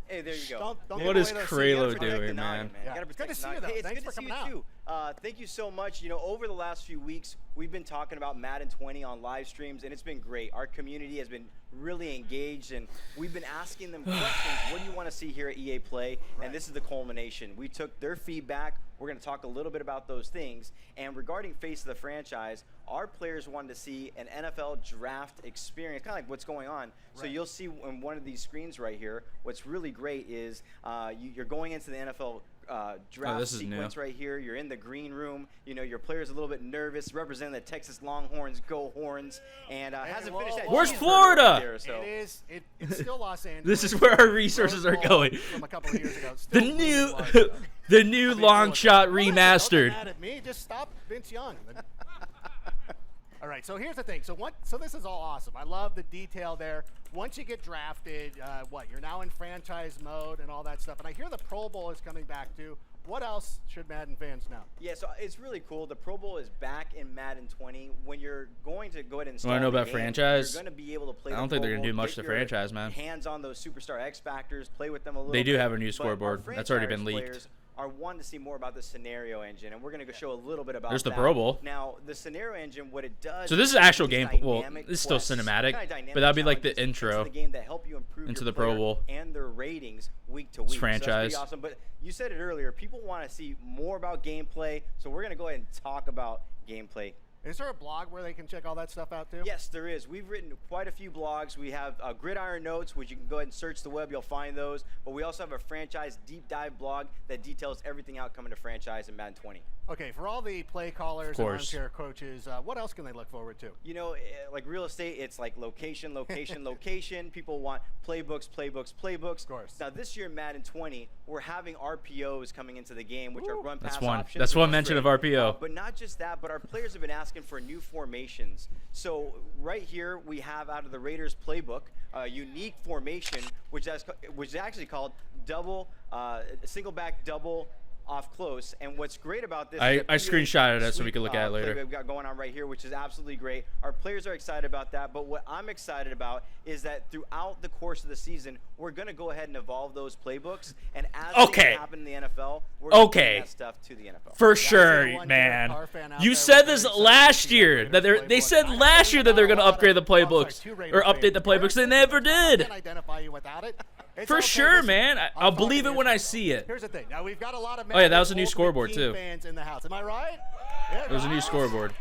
Hey, there you go. What is Kralo doing, man? Yeah. Good to see you, though. Hey, it's Thanks good for to see coming you out. too. Thank you so much. You know, over the last few weeks, we've been talking about Madden 20 on live streams, and it's been great. Our community has been really engaged, and we've been asking them questions. What do you want to see here at EA Play? Right. And this is the culmination. We took their feedback. We're going to talk a little bit about those things. And regarding Face of the Franchise, our players wanted to see an NFL draft experience, kind of like what's going on. Right. So you'll see in one of these screens right here, what's really great is you're going into the NFL draft sequence right here. You're in the green room. You know, your player's a little bit nervous, representing the Texas Longhorns. Go Horns! And hasn't finished that. Where's Florida? There, so. It's still Los Angeles. This is where our resources are going. From a couple of years ago. The new long shot remastered. Don't be mad at me. Just stop Vince Young. All right, so here's the thing. So this is all awesome. I love the detail there. Once you get drafted, you're now in franchise mode and all that stuff. And I hear the Pro Bowl is coming back too. What else should Madden fans know? Yeah, so it's really cool. The Pro Bowl is back in Madden 20. When you're going to go ahead and want to know about franchise? You're going to be able to play. I don't think they're going to do much to franchise, man. Hands on those superstar X factors, play with them a little. They do bit, have a new scoreboard. That's already been leaked. Are wanting to see more about the scenario engine, and we're going to show a little bit about There's the that. Pro Bowl. Now, the scenario engine, what it does. So this is actual game. Well, it's still cinematic, but that'd be like the intro the game that help you improve into your the Pro Bowl and their ratings week to week. It's franchise. So that's pretty awesome. But you said it earlier. People want to see more about gameplay, so we're going to go ahead and talk about gameplay. Is there a blog where they can check all that stuff out too? Yes, there is. We've written quite a few blogs. We have Gridiron Notes, which you can go ahead and search the web. You'll find those. But we also have a franchise deep dive blog that details everything out coming to franchise in Madden 20. Okay, for all the play callers and armchair coaches, what else can they look forward to? You know, like real estate, it's like location, location, location. People want playbooks, playbooks, playbooks. Of course. Now, this year in Madden 20, we're having RPOs coming into the game, which are run-pass options. That's one mention of RPO. But not just that, but our players have been asking for new formations. So right here, we have out of the Raiders playbook, a unique formation, which is actually called double, single back double off close. And what's great about this, I screenshotted it so we can look at it later. We've got going on right here, which is absolutely great. Our players are excited about that, but what I'm excited about is that throughout the course of the season, we're going to go ahead and evolve those playbooks, and as things happen in the NFL, we're going to bring that stuff to the NFL. For sure, man. You said this last year that they said last year that they're going to upgrade the playbooks or update the playbooks. They never did. Identify you without it. For sure, man. I'll believe it when I see it. Here's the thing. Now we've got a lot of oh yeah, that was a new scoreboard too. Fans in the house. Am I right? Yeah, it was a new scoreboard.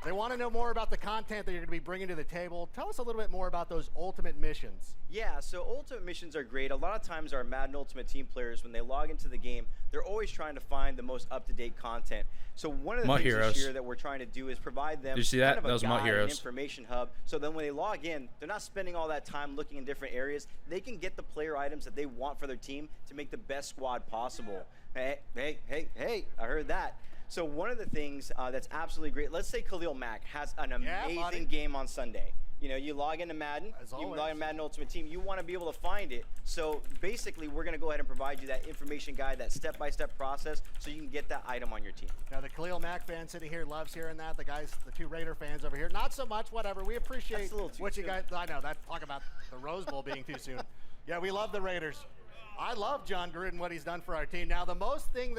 They want to know more about the content that you're going to be bringing to the table. Tell us a little bit more about those ultimate missions. Yeah, so ultimate missions are great. A lot of times our Madden Ultimate Team players, when they log into the game, they're always trying to find the most up-to-date content. So one of the things this year that we're trying to do is provide them Did you see that? kind of that was a guide, Heroes. an information hub. So then when they log in, they're not spending all that time looking in different areas. They can get the player items that they want for their team to make the best squad possible. Hey, I heard that. So one of the things that's absolutely great, let's say Khalil Mack has an amazing game on Sunday. You know, you log into Madden, you log into Madden Ultimate Team, you want to be able to find it. So basically, we're going to go ahead and provide you that information guide, that step-by-step process, so you can get that item on your team. Now, the Khalil Mack fan sitting here loves hearing that. The guys, the two Raider fans over here, not so much, whatever. We appreciate what you guys, I know, talk about the Rose Bowl being too soon. Yeah, we love the Raiders. I love John Gruden, what he's done for our team. Now, the thing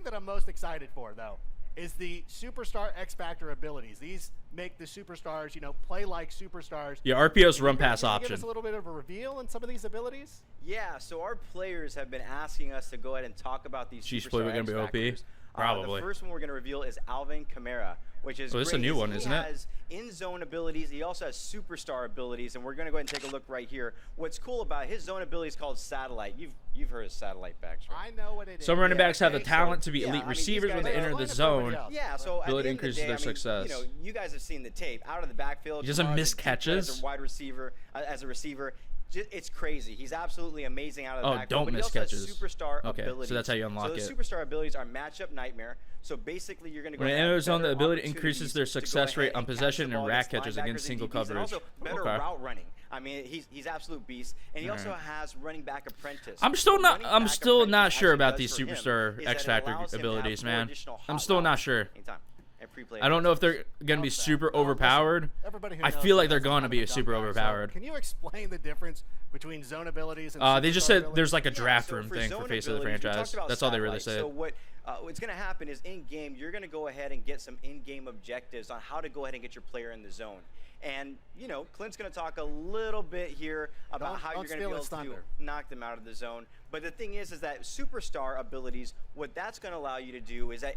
that I'm most excited for, though, is the superstar X Factor abilities. These make the superstars, you know, play like superstars. Yeah, RPO's run pass Can you option. give us a little bit of a reveal in some of these abilities? Yeah, so our players have been asking us to go ahead and talk about these superstar X Factors. Probably. The first one we're going to reveal is Alvin Kamara, which is this is a new one, isn't it? He has in-zone abilities. He also has superstar abilities, and we're going to go ahead and take a look right here. What's cool about his zone ability is called satellite. You've heard of satellite backs, right? I know what it is. Some running backs have the talent to be elite I mean, receivers when they enter the zone. Yeah, so Ability increases their success. You know, you guys have seen the tape. Out of the backfield, He doesn't miss as a catches. wide receiver, as a receiver. It's crazy. He's absolutely amazing out of the backfield. Don't but miss he also catches. Has superstar Okay, abilities. so that's how you unlock so it. the superstar abilities are matchup nightmare. So basically, you're going to go. When they ahead enter the and zone, the better ability increases their opportunities to go success ahead rate on and catch possession the ball and rack against catches against linebackers single and DBs, and coverage. also better Okay. route running. I mean, he's absolute beast, and he also has running back apprentice. I'm still Running not. I'm back still not apprentice sure actually about does these for him superstar is X that it Factor allows him to have abilities, 4 man. additional I'm hot still not routes sure. anytime and pre-play I don't know if they're advantages. gonna be super overpowered. Everybody who I knows feel that like they're that's going to kind be of a super dumb guy. So overpowered. can you explain the difference between zone abilities and They just superstar said abilities? there's like a Yeah, draft so room for thing for zone face of the abilities, we talked franchise. about That's all they really satellite. said. So what's going to happen is in game you're going to go ahead and get some in-game objectives on how to go ahead and get your player in the zone. And you know, Clint's going to talk a little bit here about how you're going to be able to knock them out of the zone. But the thing is that superstar abilities, what that's going to allow you to do is that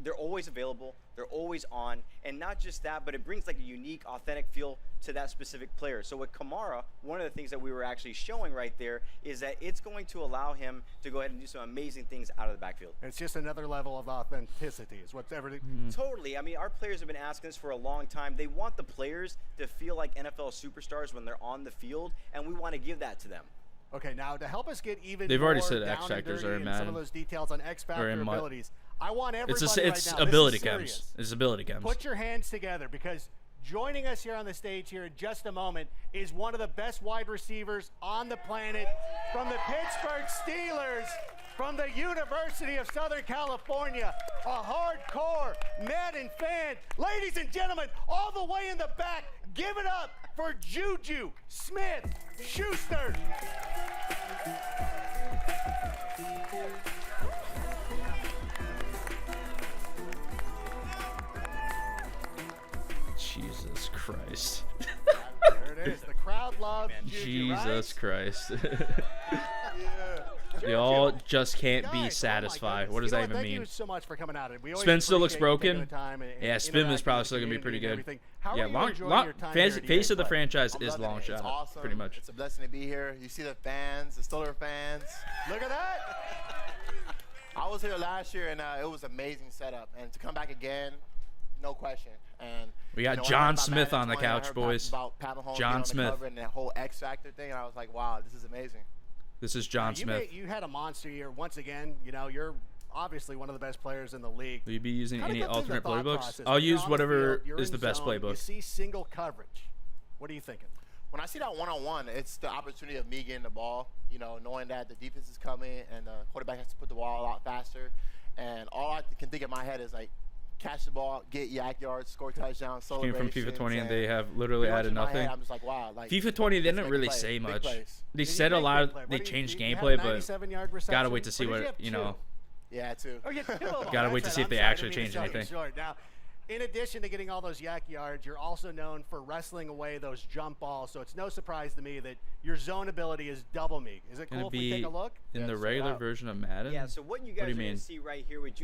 they're always available, they're always on, and not just that, but it brings like a unique, authentic feel to that specific player. So with Kamara, one of the things that we were actually showing right there is that it's going to allow him to go ahead and do some amazing things out of the backfield. It's just another level of authenticity. Is what's everything. Totally. I mean, our players have been asking this for a long time. They want the players to feel like NFL superstars when they're on the field, and we want to give that to them. Okay, now to help us get even They've more already said down X and Factors dirty are in and some Madden. of those details on X Factor in abilities, I want everybody It's right now, ability this is chems. serious. It's ability chems. Put your hands together, because joining us here on the stage here in just a moment is one of the best wide receivers on the planet from the Pittsburgh Steelers, from the University of Southern California, a hardcore Madden fan. Ladies and gentlemen, all the way in the back, give it up for Juju Smith-Schuster. Jesus Christ. There it is. The crowd loves Juju, Jesus Christ. Yeah. Y'all just can't be Guys, satisfied. oh my What does that goodness. even Thank mean? you so much for coming out. We always Spin still looks appreciate you taking broken. the time and Yeah, Spin is interacting probably with still the gonna be pretty community and good. everything. How Yeah, are you long, enjoying long your time face, here at face EA of the Play? franchise I'm is loving long it. shot. It's awesome. Pretty much. It's a blessing to be here. You see the fans, the Steeler fans. Look at that. I was here last year, and it was an amazing setup. And to come back again, no question. And We got you know, when I John heard about Smith Madden on the 20, I couch, heard boys. About Pat Mahomes John being on the Smith. cover and that whole X Factor thing, and I was like, wow, this is amazing. This is John Smith. You had a monster year once again. You know, you're obviously one of the best players in the league. Will you be using Kinda any go through the alternate thought playbooks? process. I'll When you're use on the whatever field, you're is in the best zone, You playbook. see single coverage. What are you thinking? When I see that one-on-one, it's the opportunity of me getting the ball, you know, knowing that the defense is coming and the quarterback has to put the ball a lot faster. And all I can think in my head is, like, catch the ball, get yak yards, score touchdowns, Came celebrations. from FIFA 20 and they have literally pretty much added in my nothing. head, I'm just like, wow. Like, FIFA 20, they let's didn't make really plays, say big much. plays. They Did you said a make lot. big play? They What do you- changed you had a gameplay, but 97-yard gotta reception? wait to see Or did what, you have you two? know. Yeah, too. Oh, yeah, Gotta wait to see if they actually change anything. Now, in addition to getting all those yak yards, you're also known for wrestling away those jump balls. So it's no surprise to me that your zone ability is double me. Is it Gonna cool if we be take a look? in the Yes, regular wow. version of Madden? Yeah, so what you What guys do are you going mean? to see right here with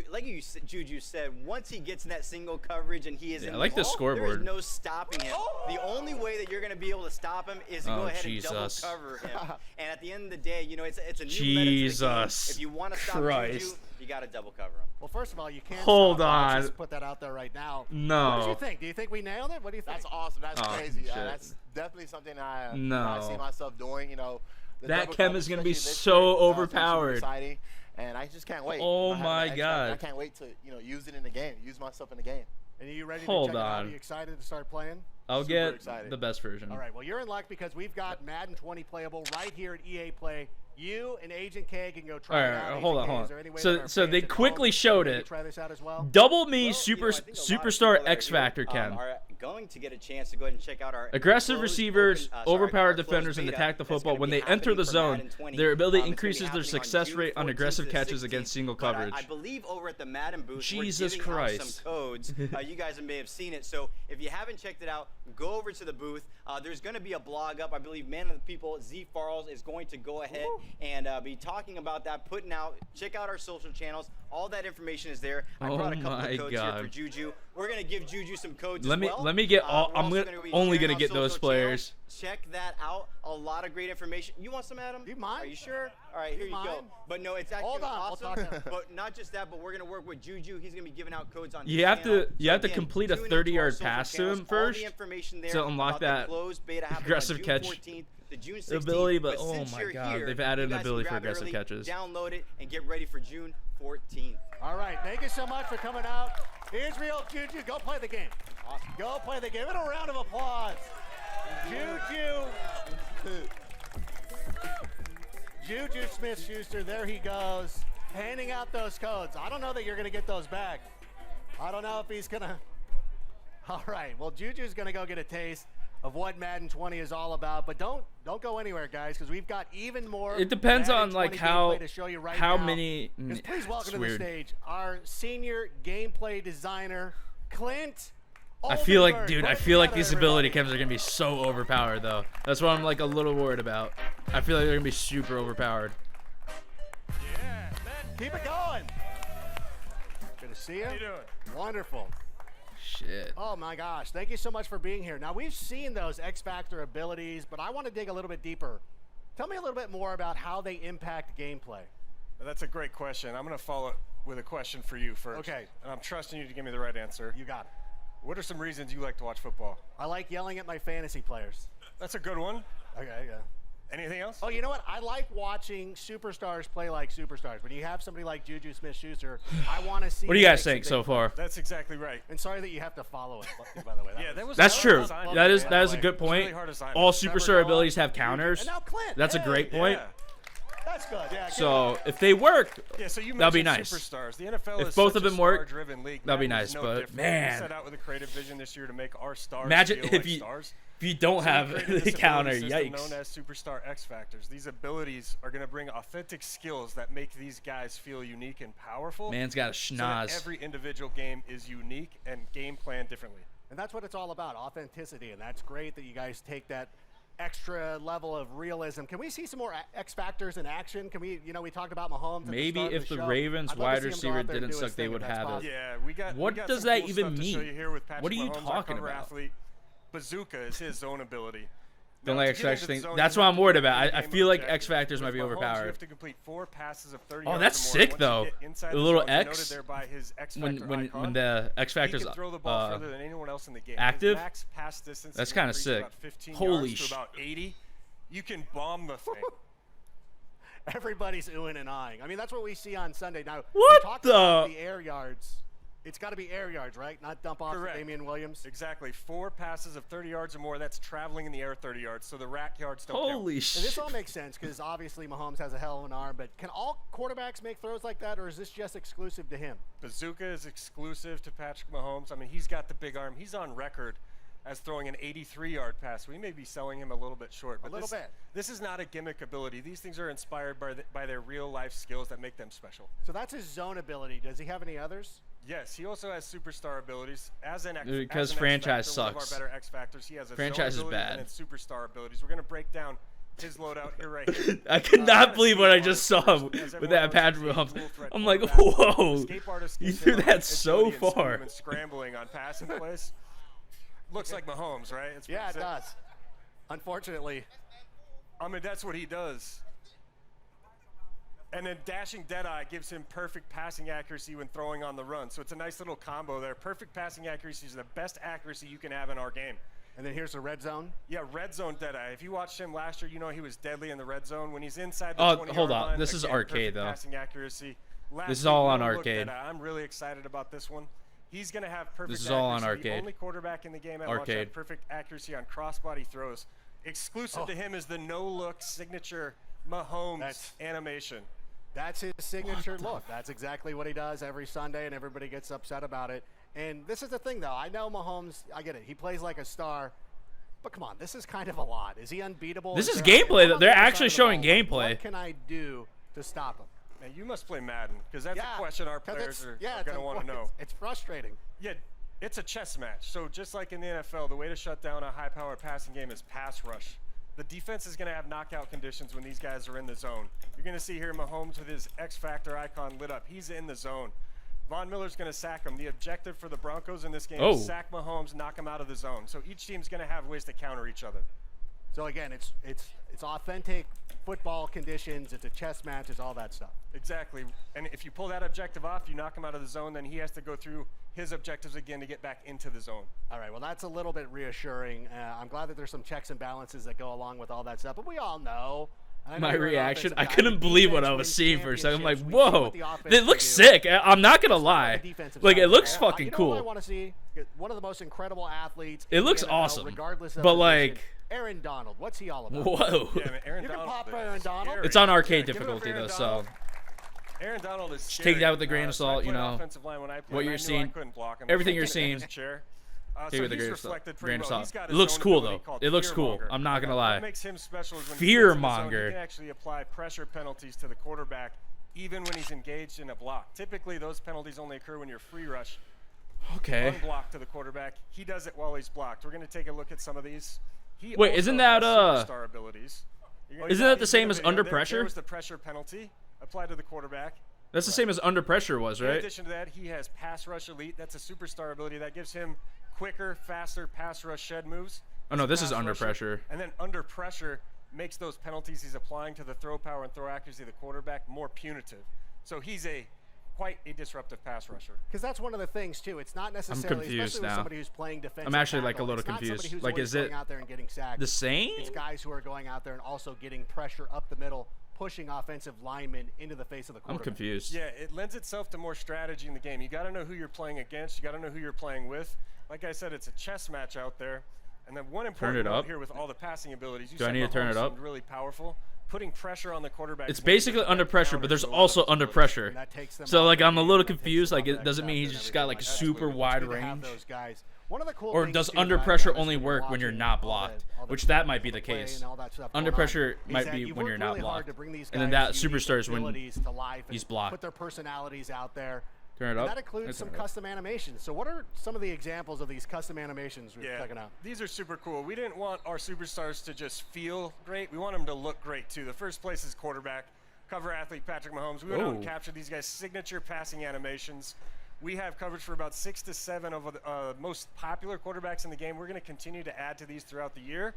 Juju said, once he gets in that single coverage and he is Yeah, in I like the there is scoreboard. no stopping him. The only way that you're going to be able to stop him is to Oh, go ahead Jesus. and double cover him. And at the end of the day, you know, it's a new meta to the Jesus game. If you want to stop Christ. Juju, you got to double cover him. Well, first of all, you can't Hold stop. I'll on. just put that out there right now. No. What did you think? Do you think we nailed it? What do you think? That's awesome. That's Oh, crazy. shit. That's definitely something I No. see myself doing. You know, the That double chem coverage, is gonna be especially this so year, it's gonna be overpowered. exciting, and I just can't wait. Oh You know, having my that X God. factor, I can't wait to use it in the game, use myself in the game. And are you ready Hold to check it out? on. Are you excited to start playing? I'll Super get excited. the best version. All right, well, you're in luck because we've got Madden 20 playable right here at EA Play. You and Agent K can go try All it right, out. hold Agent on, K, hold is there on. any way that So, our so fans they at quickly home showed can it. try this out as well? Double me Well, super you know, I think a lot of superstar people that are X here, Factor chem. are going to get a chance to go ahead and check out our Aggressive closed receivers, open- sorry, overpowered our closed defenders, and beta attack the that's football. gonna When be they enter happening the for zone, Madden 20. their ability It's gonna be increases their happening on success June rate on 14th aggressive to catches 16th. against single But coverage. I believe over at the Madden booth, Jesus we're giving out Christ. some codes. You guys may have seen it. So if you haven't checked it out, go over to the booth. There's going to be a blog up. I believe Man of the People, Z Farles, is going to go ahead and be talking about that, putting out. Check out our social channels. All that information is there. I brought a couple of codes here for Juju. We're gonna give Juju some codes as well. Let me get all. I'm only gonna get those players. Check that out. A lot of great information. You want some, Adam? You mind? Are you sure? All right, here you go. But no, it's actually awesome. But not just that, but we're gonna work with Juju. He's gonna be giving out codes on. You have to complete a 30-yard pass to him first to unlock that aggressive catch ability. But oh my God, they've added an ability for aggressive catches. Download it and get ready for June 14th. All right, thank you so much for coming out. Here's real Juju. Go play the game. Awesome. Go play the game. Give it a round of applause. Juju Smith-Schuster, there he goes, handing out those codes. I don't know that you're going to get those back. I don't know if he's going to. All right, well, Juju's going to go get a taste of what Madden 20 is all about, but don't go anywhere, guys, because we've got even more. It depends Madden on like 20 how gameplay to show you right how now. many. Please welcome to the stage our senior gameplay designer, Clint. I feel like, dude, I feel like these ability chems are gonna be so overpowered, though. That's what I'm like a little worried about. I feel like they're gonna be super overpowered. Yeah, keep it going. Good to see you. How you doing? Wonderful. Shit. Oh my gosh, thank you so much for being here. Now we've seen those X Factor abilities, but I want to dig a little bit deeper. Tell me a little bit more about how they impact gameplay. That's a great question. I'm gonna follow it with a question for you first. Okay. And I'm trusting you to give me the right answer. You got it. What are some reasons you like to watch football? I like yelling at my fantasy players. That's a good one. Okay, yeah. Anything else? Oh, you know what? I like watching superstars play like superstars. When you have somebody like Juju Smith-Schuster, I want to see. What do you guys think so far? That's exactly right. And sorry that you have to follow it, by the way. That's true. That is a good point. All superstar abilities have counters. And now Clint. That's a great point. Yeah. That's good. Yeah. So if they work, so you that'll be mentioned nice. Superstars. The NFL if is both such of them a work, star-driven league. that'll be Madden nice. is no But different. man, we set out with a creative vision this year to make our stars imagine feel if like you stars. if you don't have the counter. System Yikes. known as Superstar X Factors. These abilities are going to bring authentic skills that make these guys feel unique and powerful. Man's got a So that schnoz. every individual game is unique and game planned differently. And that's what it's all about, authenticity. And that's great that you guys take that extra level of realism. Can we see some more X Factors in action? Can we, we talked about Mahomes. Maybe at the if start the of Ravens wide receiver didn't suck, they would have it. Yeah, we got. What we got does some that cool even stuff to show mean? you here with Patrick What are you Mahomes, our talking cover about? Athlete. Bazooka is his zone ability. Don't Now, like to X get Factors into the thing. zone, That's you what have I'm to worried complete about. the I game feel like objective. X Factors might be With Mahomes, overpowered. You have to complete 4 passes of 30 Oh, yards that's or more. sick Once you though. get inside The the little zone, denoted X there by his X when Factor when icon, the X Factor's he can throw the ball further than anyone else in the game. active. His max pass distance That's is kind of increased sick. About 15 Holy yards to about 80. You can bomb the thing. Everybody's oohing and eyeing. I mean, that's what we see on Sunday. Now, What we talked the- about the air yards. It's got to be air yards, right? Not dump off Correct. to Damian Williams. Exactly. 4 passes of 30 yards or more. That's traveling in the air 30 yards. So the rack yards don't count. Holy And this all makes sense because obviously Mahomes has a hell of an arm, but can all quarterbacks make throws like that, or is this just exclusive to him? Bazooka is exclusive to Patrick Mahomes. I mean, he's got the big arm. He's on record as throwing an 83-yard pass. We may be selling him a little bit short, but this is not a gimmick ability. These things are inspired by their real-life skills that make them special. So that's his zone ability. Does he have any others? Yes, he also has superstar abilities. As an Because as an franchise X Factor, one sucks. of our better X Factors. He has a Franchise is zone ability bad. and then superstar abilities. We're going to break down his loadout here right here. I could not believe what I just saw with that Patrick Mahomes. I'm like, whoa! You threw that so far. And scrambling on passing plays. Looks like Mahomes, right? It's Yeah, it sick. does. Unfortunately. I mean, that's what he does. And then dashing Deadeye gives him perfect passing accuracy when throwing on the run. So it's a nice little combo there. Perfect passing accuracy is the best accuracy you can have in our game. And then here's the red zone. Yeah, red zone Deadeye. If you watched him last year, you know he was deadly in the red zone. When he's inside the 20-yard hold on. line, This is again, arcade, perfect though. Passing accuracy. This is Last all week, on no look arcade. Deadeye. I'm really excited about this one. He's going to have perfect This is all on accuracy. The arcade. only quarterback in the game at launch Arcade. have perfect accuracy on crossbody throws. Exclusive to him is the no-look signature Mahomes animation. That's his signature look. That's exactly what he does every Sunday, and everybody gets upset about it. And this is the thing, though. I know Mahomes, I get it. He plays like a star. But come on, this is kind of a lot. Is he unbeatable? This is there- gameplay, though. on They're the other actually side of the showing ball, gameplay. What can I do to stop him? Man, you must play Madden, because that's a question our 'cause players are it's going to want to know. It's frustrating. Yeah, it's a chess match. So just like in the NFL, the way to shut down a high-powered passing game is pass rush. The defense is going to have knockout conditions when these guys are in the zone. You're going to see here Mahomes with his X-Factor icon lit up. He's in the zone. Von Miller's going to sack him. The objective for the Broncos in this game is sack Mahomes, knock him out of the zone. So each team's going to have ways to counter each other. So again, it's authentic football conditions. It's a chess match. It's all that stuff. Exactly. And if you pull that objective off, you knock him out of the zone, then he has to go through his objectives again to get back into the zone. All right, well, that's a little bit reassuring. I'm glad that there's some checks and balances that go along with all that stuff, but we all know. My reaction, I couldn't believe what I was seeing for a second. I'm like, whoa, it looks sick. I'm not going to lie. Like, it looks fucking cool. I want to see one of the most incredible athletes. It looks awesome. Regardless of but, position. like, Aaron Donald, what's he all about? Whoa. Yeah, Aaron you Donald, can pop Aaron Donald. It's on arcade difficulty, though, so. Aaron Donald is just take that with a grain of salt, you know. What you're seeing, everything you're seeing. Take it with a grain of salt. It looks cool, though. It looks cool. I'm not going to lie. What makes him special is when Fear-monger. he can actually apply pressure penalties to the quarterback even when he's engaged in a block. Typically, those penalties only occur when you're free rush. Okay. Unblocked to the quarterback. He does it while he's blocked. We're going to take a look at some of these. Wait, isn't that superstar abilities. Isn't that the same as under pressure? There was the pressure penalty applied to the quarterback. That's the same as under pressure was, right? In addition to that, he has pass rush elite. That's a superstar ability that gives him quicker, faster pass rush shed moves. Oh no, this is under pressure. And then under pressure makes those penalties he's applying to the throw power and throw accuracy of the quarterback more punitive. So he's quite a disruptive pass rusher. Because that's one of the things too. It's not necessarily, I'm confused especially now. With somebody who's playing defensive. I'm actually like a tackle, little it's not confused. somebody who's Like, is it going out there and getting sacked. the same? It's guys who are going out there and also getting pressure up the middle, pushing offensive linemen into the face of the quarterback. I'm confused. Yeah, it lends itself to more strategy in the game. You got to know who you're playing against. You got to know who you're playing with. Like I said, it's a chess match out there. And then one important note here with all the passing abilities. Do I need to turn it up? Really powerful. Putting pressure on the quarterback. It's basically under pressure, but there's also under pressure. So like I'm a little confused. Like it doesn't mean he's just got like a super wide range. Or does under pressure only work when you're not blocked? Which that might be the case. Under pressure might be when you're not blocked. And then that superstar is when he's blocked. Put their personalities out there. Turn it up. And that includes some custom animations. So what are some of the examples of these custom animations we're checking out? These are super cool. We didn't want our superstars to just feel great. We want them to look great, too. The first place is quarterback. Cover athlete Patrick Mahomes. We went out and captured these guys' signature passing animations. We have coverage for about 6 to 7 of the most popular quarterbacks in the game. We're going to continue to add to these throughout the year.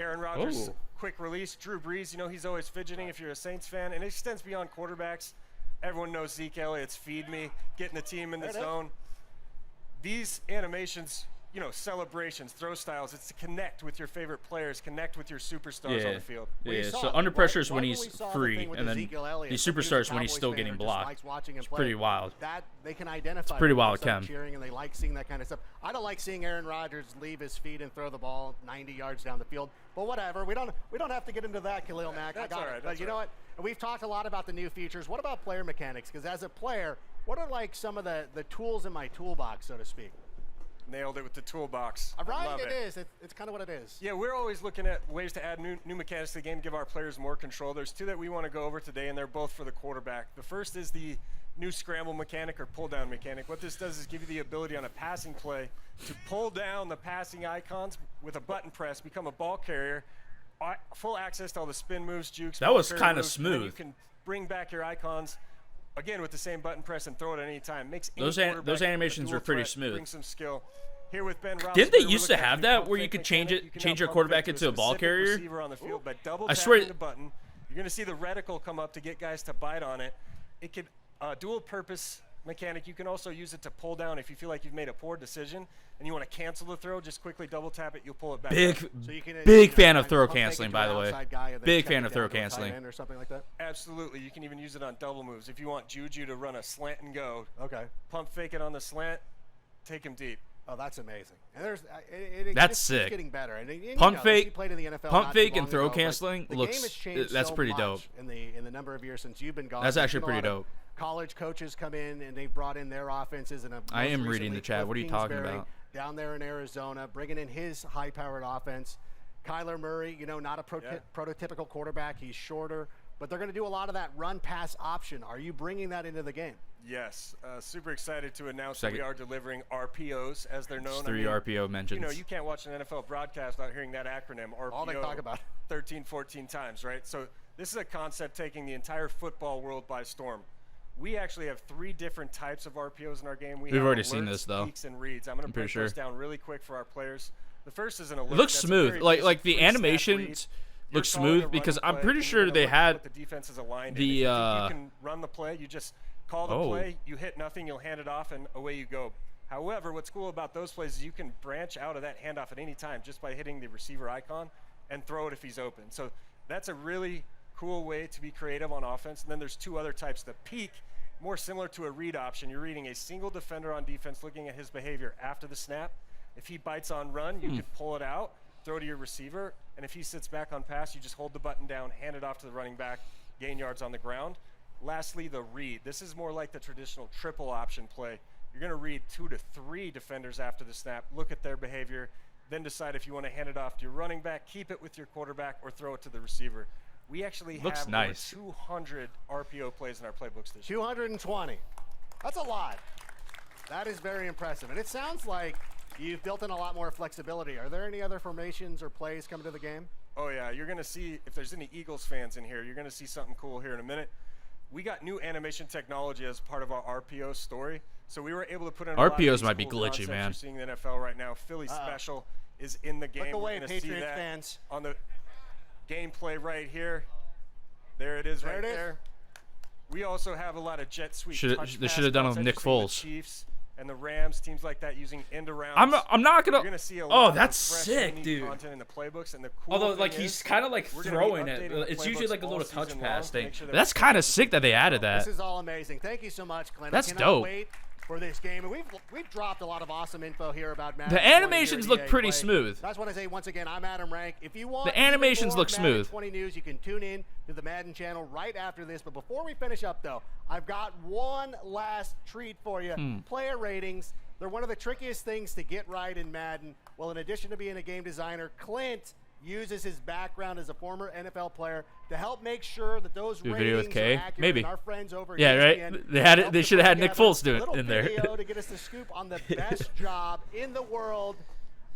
Aaron Rodgers, quick release. Drew Brees, you know he's always fidgeting if you're a Saints fan. And it extends beyond quarterbacks. Everyone knows Zeke Elliott's feed me, getting the team in the zone. These animations, you know, celebrations, throw styles, it's to connect with your favorite players, connect with your superstars on the field. Yeah, so under pressure is when he's free, and then the superstars when he's still getting blocked. It's pretty wild. That they can identify. It's pretty wild, Cam. Cheering, and they like seeing that kind of stuff. I don't like seeing Aaron Rodgers leave his feet and throw the ball 90 yards down the field. But whatever, we don't have to get into that, Khalil Mack. That's I got all right, it. But you know what? We've talked a lot about the new features. What about player mechanics? Because as a player, what are like some of the tools in my toolbox, so to speak? Nailed it with the toolbox. Right, it is. It's kind of what it is. Yeah, we're always looking at ways to add new mechanics to the game, give our players more control. There's 2 that we want to go over today, and they're both for the quarterback. The first is the new Scramble Mechanic or pull down mechanic. What this does is give you the ability on a passing play to pull down the passing icons with a button press, become a ball carrier, full access to all the spin moves, jukes. That was kind of smooth. You can bring back your icons again with the same button press and throw it at any time. Makes those animations were pretty smooth. Bring some skill. Here with Ben Didn't they used to have that where you could change your quarterback into a ball carrier? I swear. The button, you're going to see the reticle come up to get guys to bite on it. It could dual purpose mechanic. You can also use it to pull down if you feel like you've made a poor decision and you want to cancel the throw. Just quickly double tap it. You'll pull it back. Big fan of throw canceling, by the way. Big fan of throw canceling. Or something like that. Absolutely. You can even use it on double moves if you want Juju to run a slant and go. Okay. Pump fake it on the slant. Take him deep. Oh, that's amazing. And there's that's sick. It's getting better. And pump fake, he played in the NFL pump fake, and ago, throw canceling looks. That's so pretty dope. In the number of years since you've been gone, that's actually pretty dope. College coaches come in and they've brought in their offenses. And I am reading the chat. What are you talking about? Down there in Arizona, bringing in his high-powered offense. Kyler Murray, you know, not a prototypical quarterback. He's shorter, but they're going to do a lot of that run-pass option. Are you bringing that into the game? Yes, super excited to announce that we are delivering RPOs, as they're known. It's 3 RPO mentions. You know, you can't watch an NFL broadcast without hearing that acronym, RPO. All they talk about. 13, 14 times, right? So this is a concept taking the entire football world by storm. We actually have 3 different types of RPOs in our game. We've already seen this, though. Peaks and reads. I'm going to break those down really quick for our players. The first is an alert. It looks smooth. Like the animations look smooth because I'm pretty sure they had the defense is aligned. The you can run the play. You just call the play. You hit nothing. You'll hand it off, and away you go. However, what's cool about those plays is you can branch out of that handoff at any time just by hitting the receiver icon and throw it if he's open. So that's a really cool way to be creative on offense. And then there's 2 other types. The peak, more similar to a read option. You're reading a single defender on defense, looking at his behavior after the snap. If he bites on run, you could pull it out, throw to your receiver, and if he sits back on pass, you just hold the button down, hand it off to the running back, gain yards on the ground. Lastly, the read. This is more like the traditional triple option play. You're going to read 2 to 3 defenders after the snap, look at their behavior, then decide if you want to hand it off to your running back, keep it with your quarterback, or throw it to the receiver. We actually have over 200 RPO plays in our playbooks this year. 220. That's a lot. That is very impressive. And it sounds like you've built in a lot more flexibility. Are there any other formations or plays coming to the game? Oh, yeah. You're going to see, if there's any Eagles fans in here, you're going to see something cool here in a minute. We got new animation technology as part of our RPO story. So we were able to put in RPOs might be glitchy, man. You're seeing the NFL right now. Philly special is in the game. Look away, We're gonna see Patriots that fans. on the gameplay right here. There it is right there. We also have a lot of jet sweep. They should have done it with Nick Foles. Chiefs and the Rams, teams like that, using end arounds. I'm not gonna. You're gonna see a lot that's of fresh, sick, unique dude. content in the playbooks, and the cool Although, thing like, is, he's kind of like we're gonna be throwing it. updating the It's usually playbooks like a little all touch season pass long to thing. make sure that That's we kind of sick that they added that. This is all amazing. Thank you so much, Clint. That's I cannot dope. wait for this game. And we've dropped a lot of awesome info here about Madden. The animations look pretty smooth. That's what I say once again. I'm Adam Rank. If you want The animations more look Madden smooth. 20 news, you can tune in to the Madden channel right after this. But before we finish up, though, I've got one last treat for you. Player ratings. They're one of the trickiest things to get right in Madden. Well, in addition to being a game designer, Clint uses his background as a former NFL player to help make sure that those Do a ratings video with K? are accurate. Maybe. And our friends over at Yeah, ESPN right. They had it. helped They to should have put had Nick together Foles do a it little in there. video to get us the scoop on the best job in the world,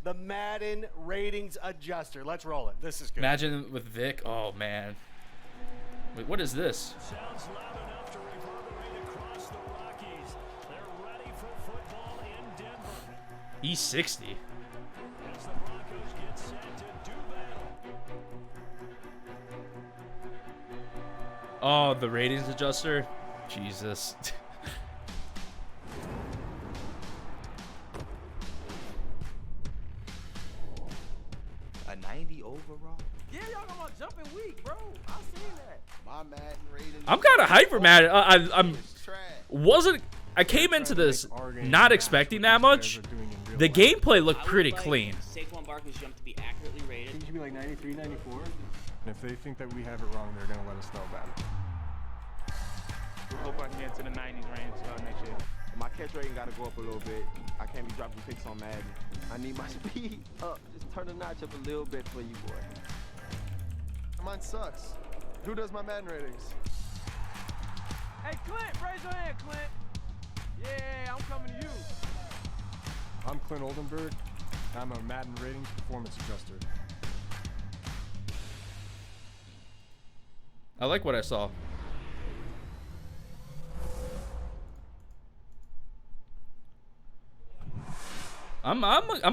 the Madden ratings adjuster. Let's roll it. This is good. Imagine with Vic. Oh man. Wait, what is this? Sounds loud enough to reverberate across the Rockies. They're ready for football in Denver. E60. As the Broncos get set to do battle. Oh, the ratings adjuster. Jesus. A 90 overall? Yeah, y'all gonna jump in week, bro. I seen that. My Madden rating. I'm kind of hyper mad. I came into this not expecting that much. The gameplay looked pretty clean. Saquon Barkley's jump to be accurately rated. It should be like 93, 94. And if they think that we have it wrong, they're going to let us know about it. We hope I can get to the 90s range next year. My catch rating got to go up a little bit. I can't be dropping picks on Madden. I need my speed up. Just turn the notch up a little bit for you, boy. Mine sucks. Who does my Madden ratings? Hey, Clint, raise your hand, Clint. Yeah, I'm coming to you. I'm Clint Oldenburg. I'm a Madden ratings performance adjuster. I like what I saw. I'm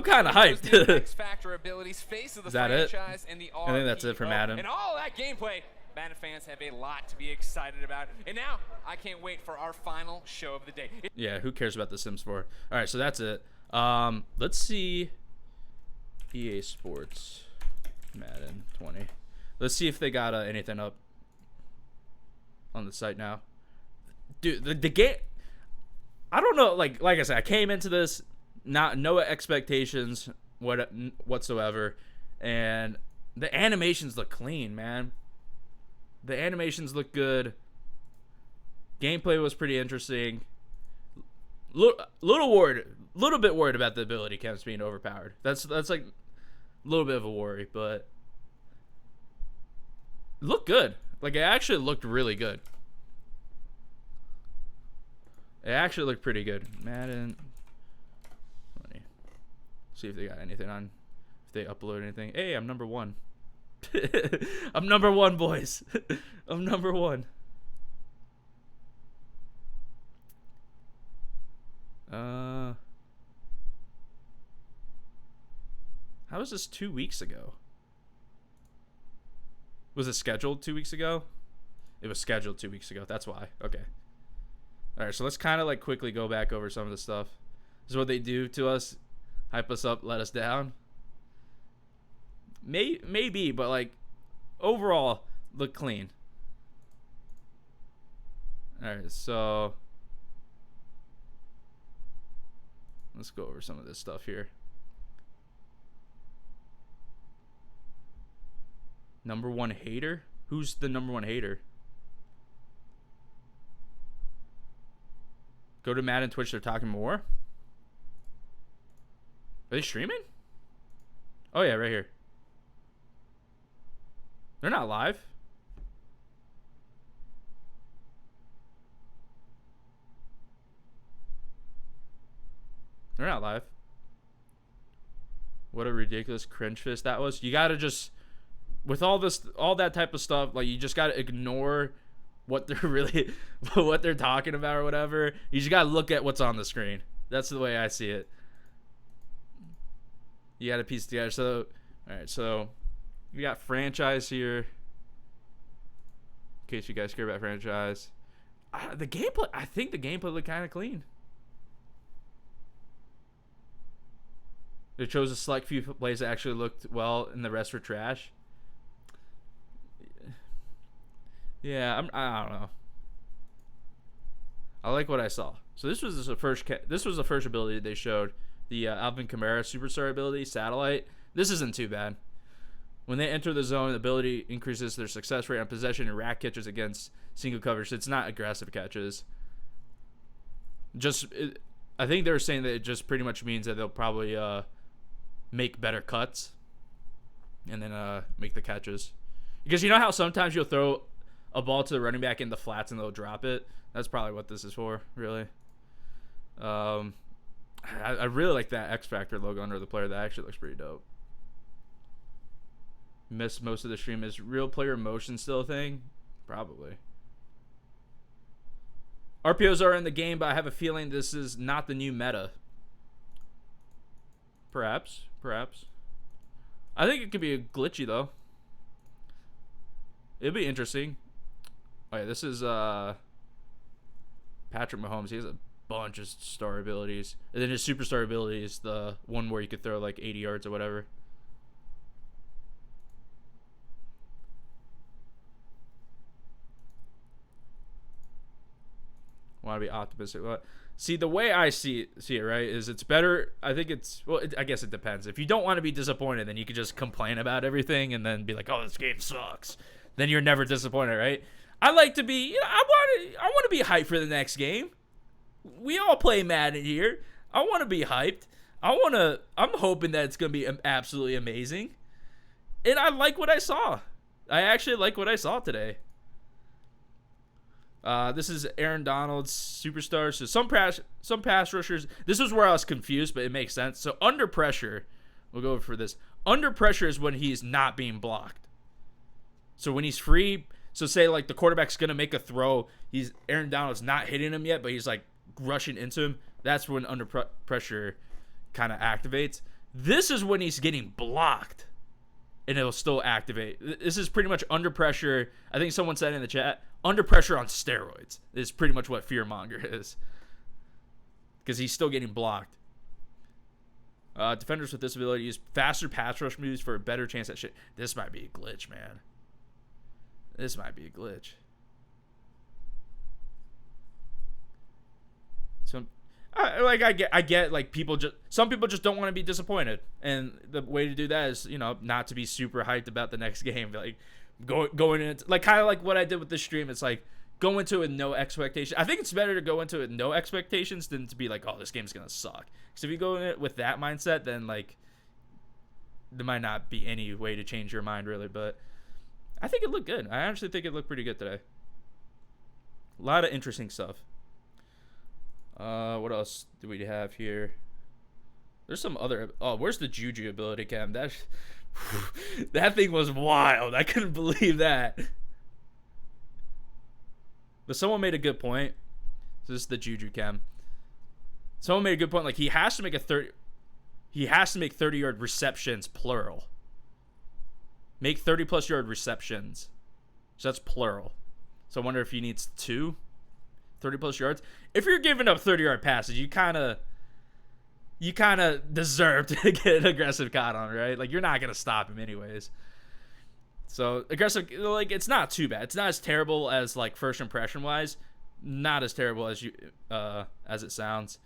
kind of hyped. X Factor abilities, face of the Is that it? franchise, and the I think that's it for Madden. And all that gameplay. Madden fans have a lot to be excited about. And now, I can't wait for our final show of the day. Yeah, who cares about The Sims 4? All right, so that's it. Let's see EA Sports Madden 20. Let's see if they got anything up on the site now. Dude, the game, I don't know, like I said, I came into this no expectations whatsoever, and the animations look clean, man. The animations look good. Gameplay was pretty interesting. Little bit worried about the ability camps being overpowered. That's like a little bit of a worry, but look good. Like, it actually looked really good. It actually looked pretty good. Madden. Let me see if they got anything on. If they upload anything. Hey, I'm number 1. I'm number 1, boys. I'm number 1. How was this 2 weeks ago? Was it scheduled 2 weeks ago? It was scheduled 2 weeks ago. That's why. Okay. All right, so let's kind of like quickly go back over some of the stuff. This is what they do to us. Hype us up, let us down. Maybe, but like overall, look clean. All right, so let's go over some of this stuff here. Number 1 hater? Who's the number 1 hater? Go to Madden Twitch, they're talking more. Are they streaming? Oh yeah, right here. They're not live. They're not live. What a ridiculous cringe fist that was. You gotta just, with all that type of stuff, like, you just gotta ignore what they're really, what they're talking about or whatever. You just gotta look at what's on the screen. That's the way I see it. You gotta piece it together. So, all right, so we got franchise here. In case you guys care about franchise, the gameplay. I think the gameplay looked kind of clean. They chose a select few plays that actually looked well, and the rest were trash. Yeah, I don't know. I like what I saw. So this was the first ability they showed, the Alvin Kamara superstar ability, satellite. This isn't too bad. When they enter the zone, the ability increases their success rate on possession and rack catches against single coverage. It's not aggressive catches. I think they were saying that it just pretty much means that they'll probably make better cuts and then make the catches. Because you know how sometimes you'll throw a ball to the running back in the flats and they'll drop it? That's probably what this is for, really. I really like that X Factor logo under the player. That actually looks pretty dope. Missed most of the stream. Is real player motion still a thing? Probably. RPOs are in the game, but I have a feeling this is not the new meta. Perhaps. I think it could be glitchy, though. It'd be interesting. Oh, yeah, this is Patrick Mahomes. He has a bunch of star abilities. And then his superstar ability is the one where you could throw like 80 yards or whatever. Want to be optimistic. See, the way I see it, right, is it's better. I think it's, well, I guess it depends. If you don't want to be disappointed, then you could just complain about everything and then be like, oh, this game sucks. Then you're never disappointed, right? I like to be, I want to be hyped for the next game. We all play Madden here. I want to be hyped. I'm hoping that it's going to be absolutely amazing. And I like what I saw. I actually like what I saw today. This is Aaron Donald's superstar. So some pass rushers. This is where I was confused, but it makes sense. So under pressure, we'll go for this. Under pressure is when he's not being blocked. So when he's free, so say like the quarterback's gonna make a throw, Aaron Donald's not hitting him yet, but he's like rushing into him. That's when under pressure kind of activates. This is when he's getting blocked, and it'll still activate. This is pretty much under pressure. I think someone said in the chat, under pressure on steroids is pretty much what Fearmonger is. Because he's still getting blocked. Defenders with this ability use faster pass rush moves for a better chance at shit. This might be a glitch, man. This might be a glitch. So, I get like some people just don't want to be disappointed, and the way to do that is, you know, not to be super hyped about the next game. Like going into, like, kind of like what I did with this stream. It's like go into it with no expectation. I think it's better to go into it with no expectations than to be like, oh, this game's gonna suck. Because if you go in it with that mindset, then like there might not be any way to change your mind really. But I think it looked good. I actually think it looked pretty good today. A lot of interesting stuff. What else do we have here? There's some other. Oh, where's the Juju ability cam? That thing was wild. I couldn't believe that. But someone made a good point. This is the Juju cam. Someone made a good point. Like, he has to make 30-yard receptions, plural. Make 30+ yard receptions. So that's plural. So I wonder if he needs 2 30+ yards. If you're giving up 30-yard passes, you kind of deserve to get an aggressive caught on, right? Like, you're not going to stop him anyways. So, aggressive, like, it's not too bad. It's not as terrible as, like, first impression-wise. Not as terrible as it sounds.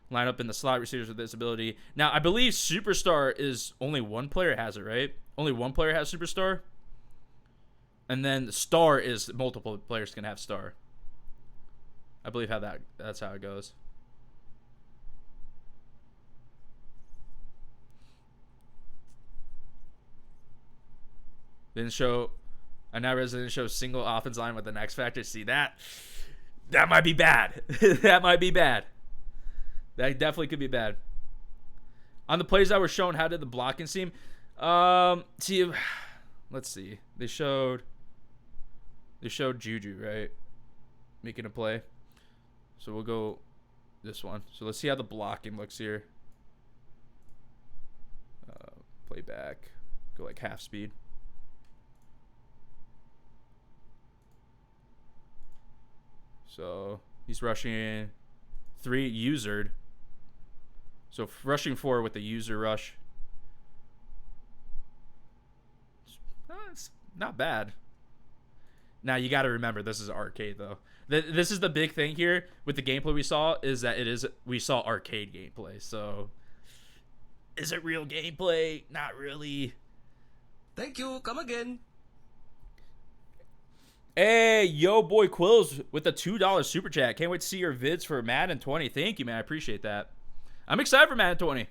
Line up in the slot receivers with this ability. Now, I believe Superstar is only one player has it, right? Only one player has Superstar. And then Star is multiple players can have Star. I believe that's how it goes. Didn't show. I now didn't show single offense line with an X factor. See that? That might be bad. That might be bad. That definitely could be bad. On the plays that were shown, how did the blocking seem? See, let's see. They showed Juju, right? Making a play. So we'll go this one. So let's see how the blocking looks here. Play back. Go like half speed. So he's rushing 3 usered. So rushing 4 with the user rush. It's not bad. Now you got to remember this is arcade though. This is the big thing here with the gameplay we saw is that we saw arcade gameplay. So is it real gameplay? Not really. Thank you. Come again. Hey, yo, boy Quills with the $2 super chat. Can't wait to see your vids for Madden 20. Thank you, man. I appreciate that. I'm excited for Madden 20.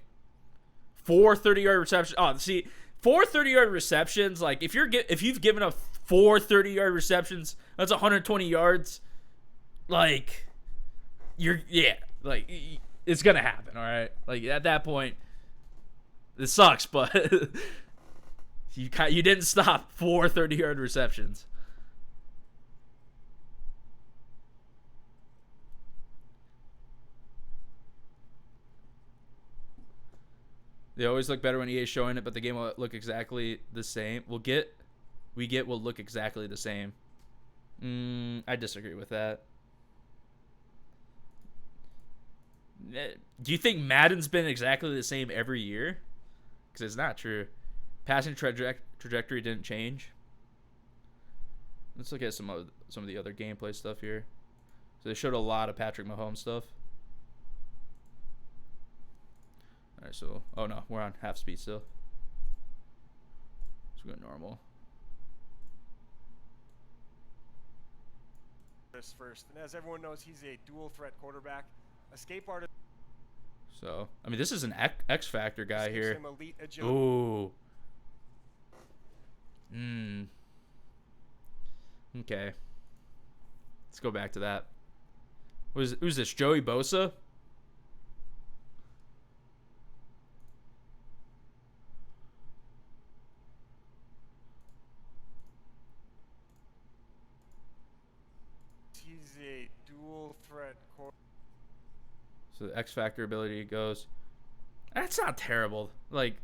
4 30-yard receptions. Oh, see, 4 30-yard receptions. Like, if you've given up 4 30-yard receptions, that's 120 yards. Like, like, it's gonna happen. All right. Like at that point, it sucks, but you didn't stop 4 30-yard receptions. They always look better when EA is showing it, but the game will look exactly the same. Will look exactly the same. I disagree with that. Do you think Madden's been exactly the same every year? Because it's not true. Passing trajectory didn't change. Let's look at some of the other gameplay stuff here. So they showed a lot of Patrick Mahomes stuff. Alright, so, oh no, we're on half speed still. Let's go normal. First, and as everyone knows, he's a dual threat quarterback, escape artist. So, I mean, this is an X Factor guy here. Him elite agility. Ooh. Okay. Let's go back to that. Who's this? Joey Bosa? He's a dual threat quarterback. So the X Factor ability goes. That's not terrible. Like,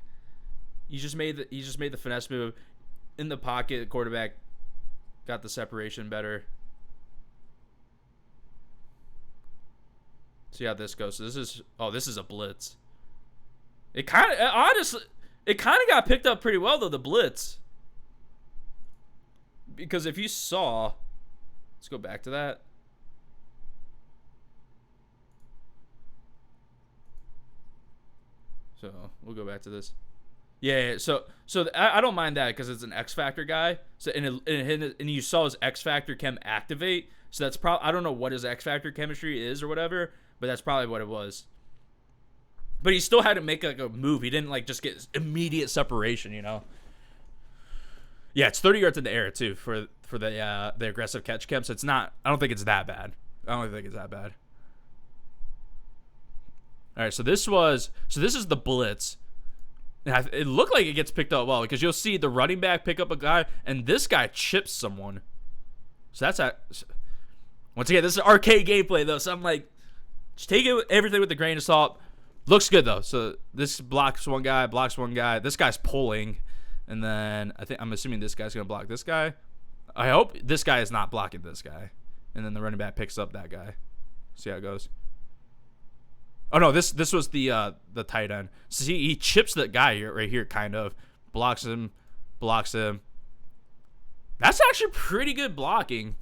you just made the finesse move in the pocket. The quarterback got the separation better. See how this goes. So this is a blitz. It kind of honestly, got picked up pretty well though, the blitz. Because if you saw, let's go back to that. So we'll go back to this. Yeah. So I don't mind that because it's an X Factor guy. So and you saw his X Factor chem activate. So that's probably, I don't know what his X Factor chemistry is or whatever, but that's probably what it was. But he still had to make like a move. He didn't like just get immediate separation, you know. Yeah, it's 30 yards in the air too for the aggressive catch cam. So it's not. I don't think it's that bad. All right, so this is the blitz. It looked like it gets picked up well because you'll see the running back pick up a guy and this guy chips someone. So that's once again, this is arcade gameplay though. So I'm like, just take everything with a grain of salt. Looks good though. So this blocks one guy. This guy's pulling, and then I'm assuming this guy's gonna block this guy. I hope this guy is not blocking this guy, and then the running back picks up that guy. See how it goes. Oh no, this was the tight end. So see, he chips that guy right here, kind of blocks him. That's actually pretty good blocking.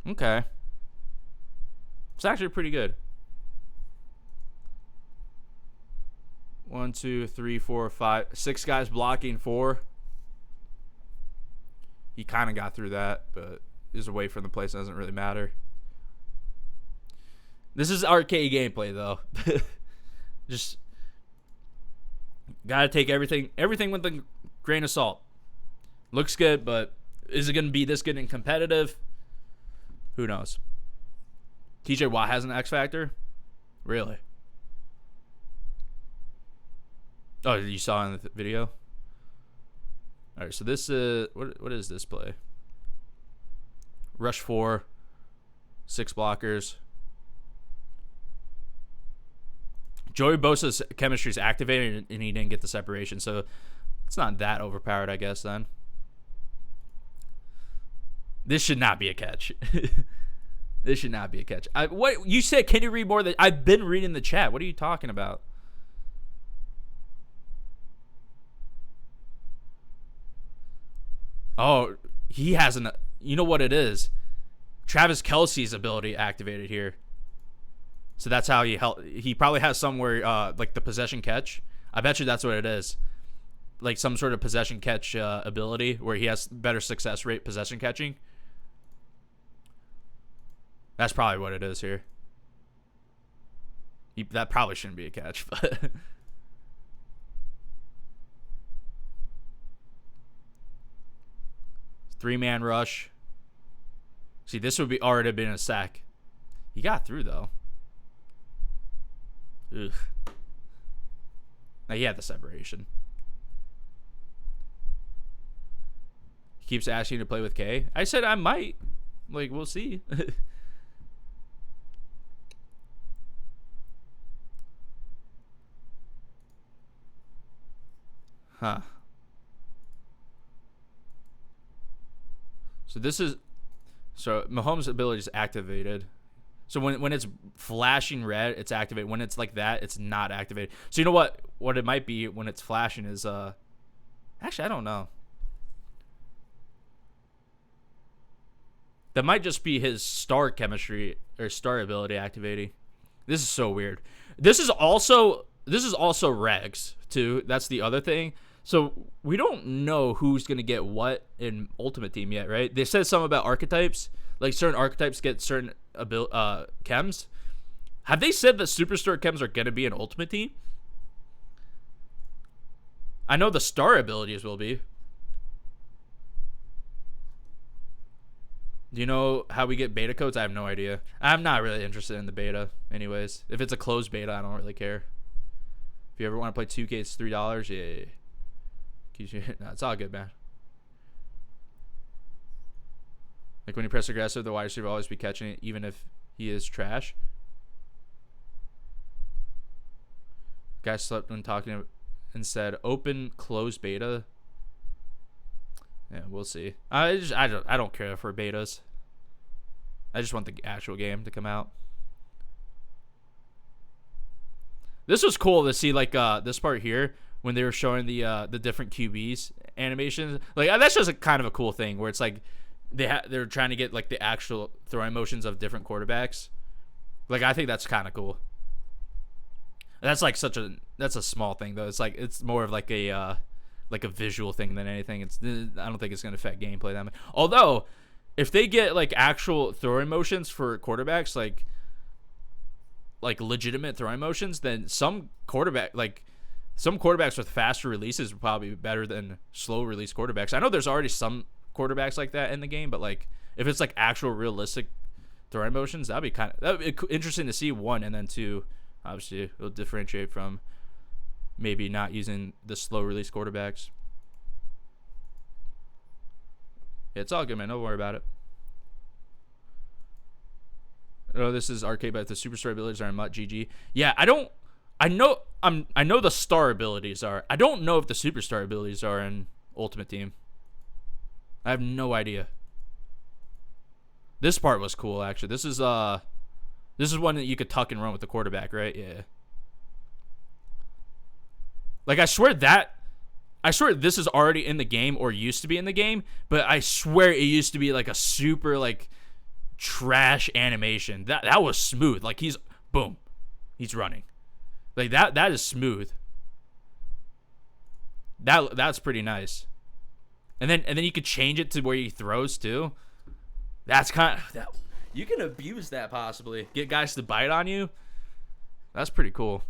Okay, it's actually pretty good. 1, 2, 3, 4, 5, 6 guys blocking 4. He kind of got through that, but is away from the place. Doesn't really matter. This is arcade gameplay though. Just gotta take everything with a grain of salt. Looks good, but is it gonna be this good and competitive? Who knows? TJ Watt has an X factor? Really? Oh, you saw in the video? All right, so this is what is this play? Rush 4, 6 blockers. Joey Bosa's chemistry is activated, and he didn't get the separation, so it's not that overpowered, I guess, then. This should not be a catch. This should not be a catch. What you said? Can you read more? I've been reading the chat. What are you talking about? Oh, he has an. You know what it is? Travis Kelce's ability activated here. So that's how he probably has somewhere like the possession catch. I bet you that's what it is. Like some sort of possession catch ability where he has better success rate possession catching. That's probably what it is here. That probably shouldn't be a catch, but 3-man rush. See, this would be already been a sack. He got through though. Ugh. Now he had the separation. He keeps asking to play with K. I said I might. Like, we'll see. Huh. So this is... So Mahomes' ability is activated. So when it's flashing red, it's activated. When it's like that, it's not activated. So you know what? What it might be when it's flashing is... Actually, I don't know. That might just be his star chemistry or star ability activating. This is so weird. This is also regs too. That's the other thing. So we don't know who's gonna get what in Ultimate Team yet, right? They said something about archetypes. Like certain archetypes get certain chems. Have they said that Superstar chems are gonna be in Ultimate Team? I know the star abilities will be. Do you know how we get beta codes? I have no idea. I'm not really interested in the beta anyways. If it's a closed beta, I don't really care. If you ever want to play 2K, it's $3. Yeah. No, it's all good, man. Like when you press aggressive, the wide receiver will always be catching it, even if he is trash. Guy slept when talking and said open closed beta. Yeah, we'll see. I don't care for betas. I just want the actual game to come out. This was cool to see, like this part here when they were showing the different QBs animations. Like that's just a kind of a cool thing where it's like they're trying to get like the actual throwing motions of different quarterbacks. Like I think that's kind of cool. That's like that's a small thing though. It's more of like a visual thing than anything. I don't think it's going to affect gameplay that much. Although, if they get like actual throwing motions for quarterbacks, like legitimate throwing motions, then some some quarterbacks with faster releases would probably be better than slow release quarterbacks. I know there's already some quarterbacks like that in the game, but like if it's like actual realistic throwing motions, that'd be interesting to see, one, and then two, obviously it'll differentiate from maybe not using the slow release quarterbacks. Yeah, it's all good, man. Don't worry about it. Oh, this is arcade, but the superstar abilities are in MUT. GG. Yeah, I know the star abilities are. I don't know if the superstar abilities are in Ultimate Team. I have no idea. This part was cool, actually. This is one that you could tuck and run with the quarterback, right? Yeah. Like, I swear this is already in the game or used to be in the game, but I swear it used to be like a super like trash animation. That was smooth. Like, he's running. Like that is smooth. That's pretty nice. And then you could change it to where he throws too. That's kind of you can abuse that possibly. Get guys to bite on you. That's pretty cool.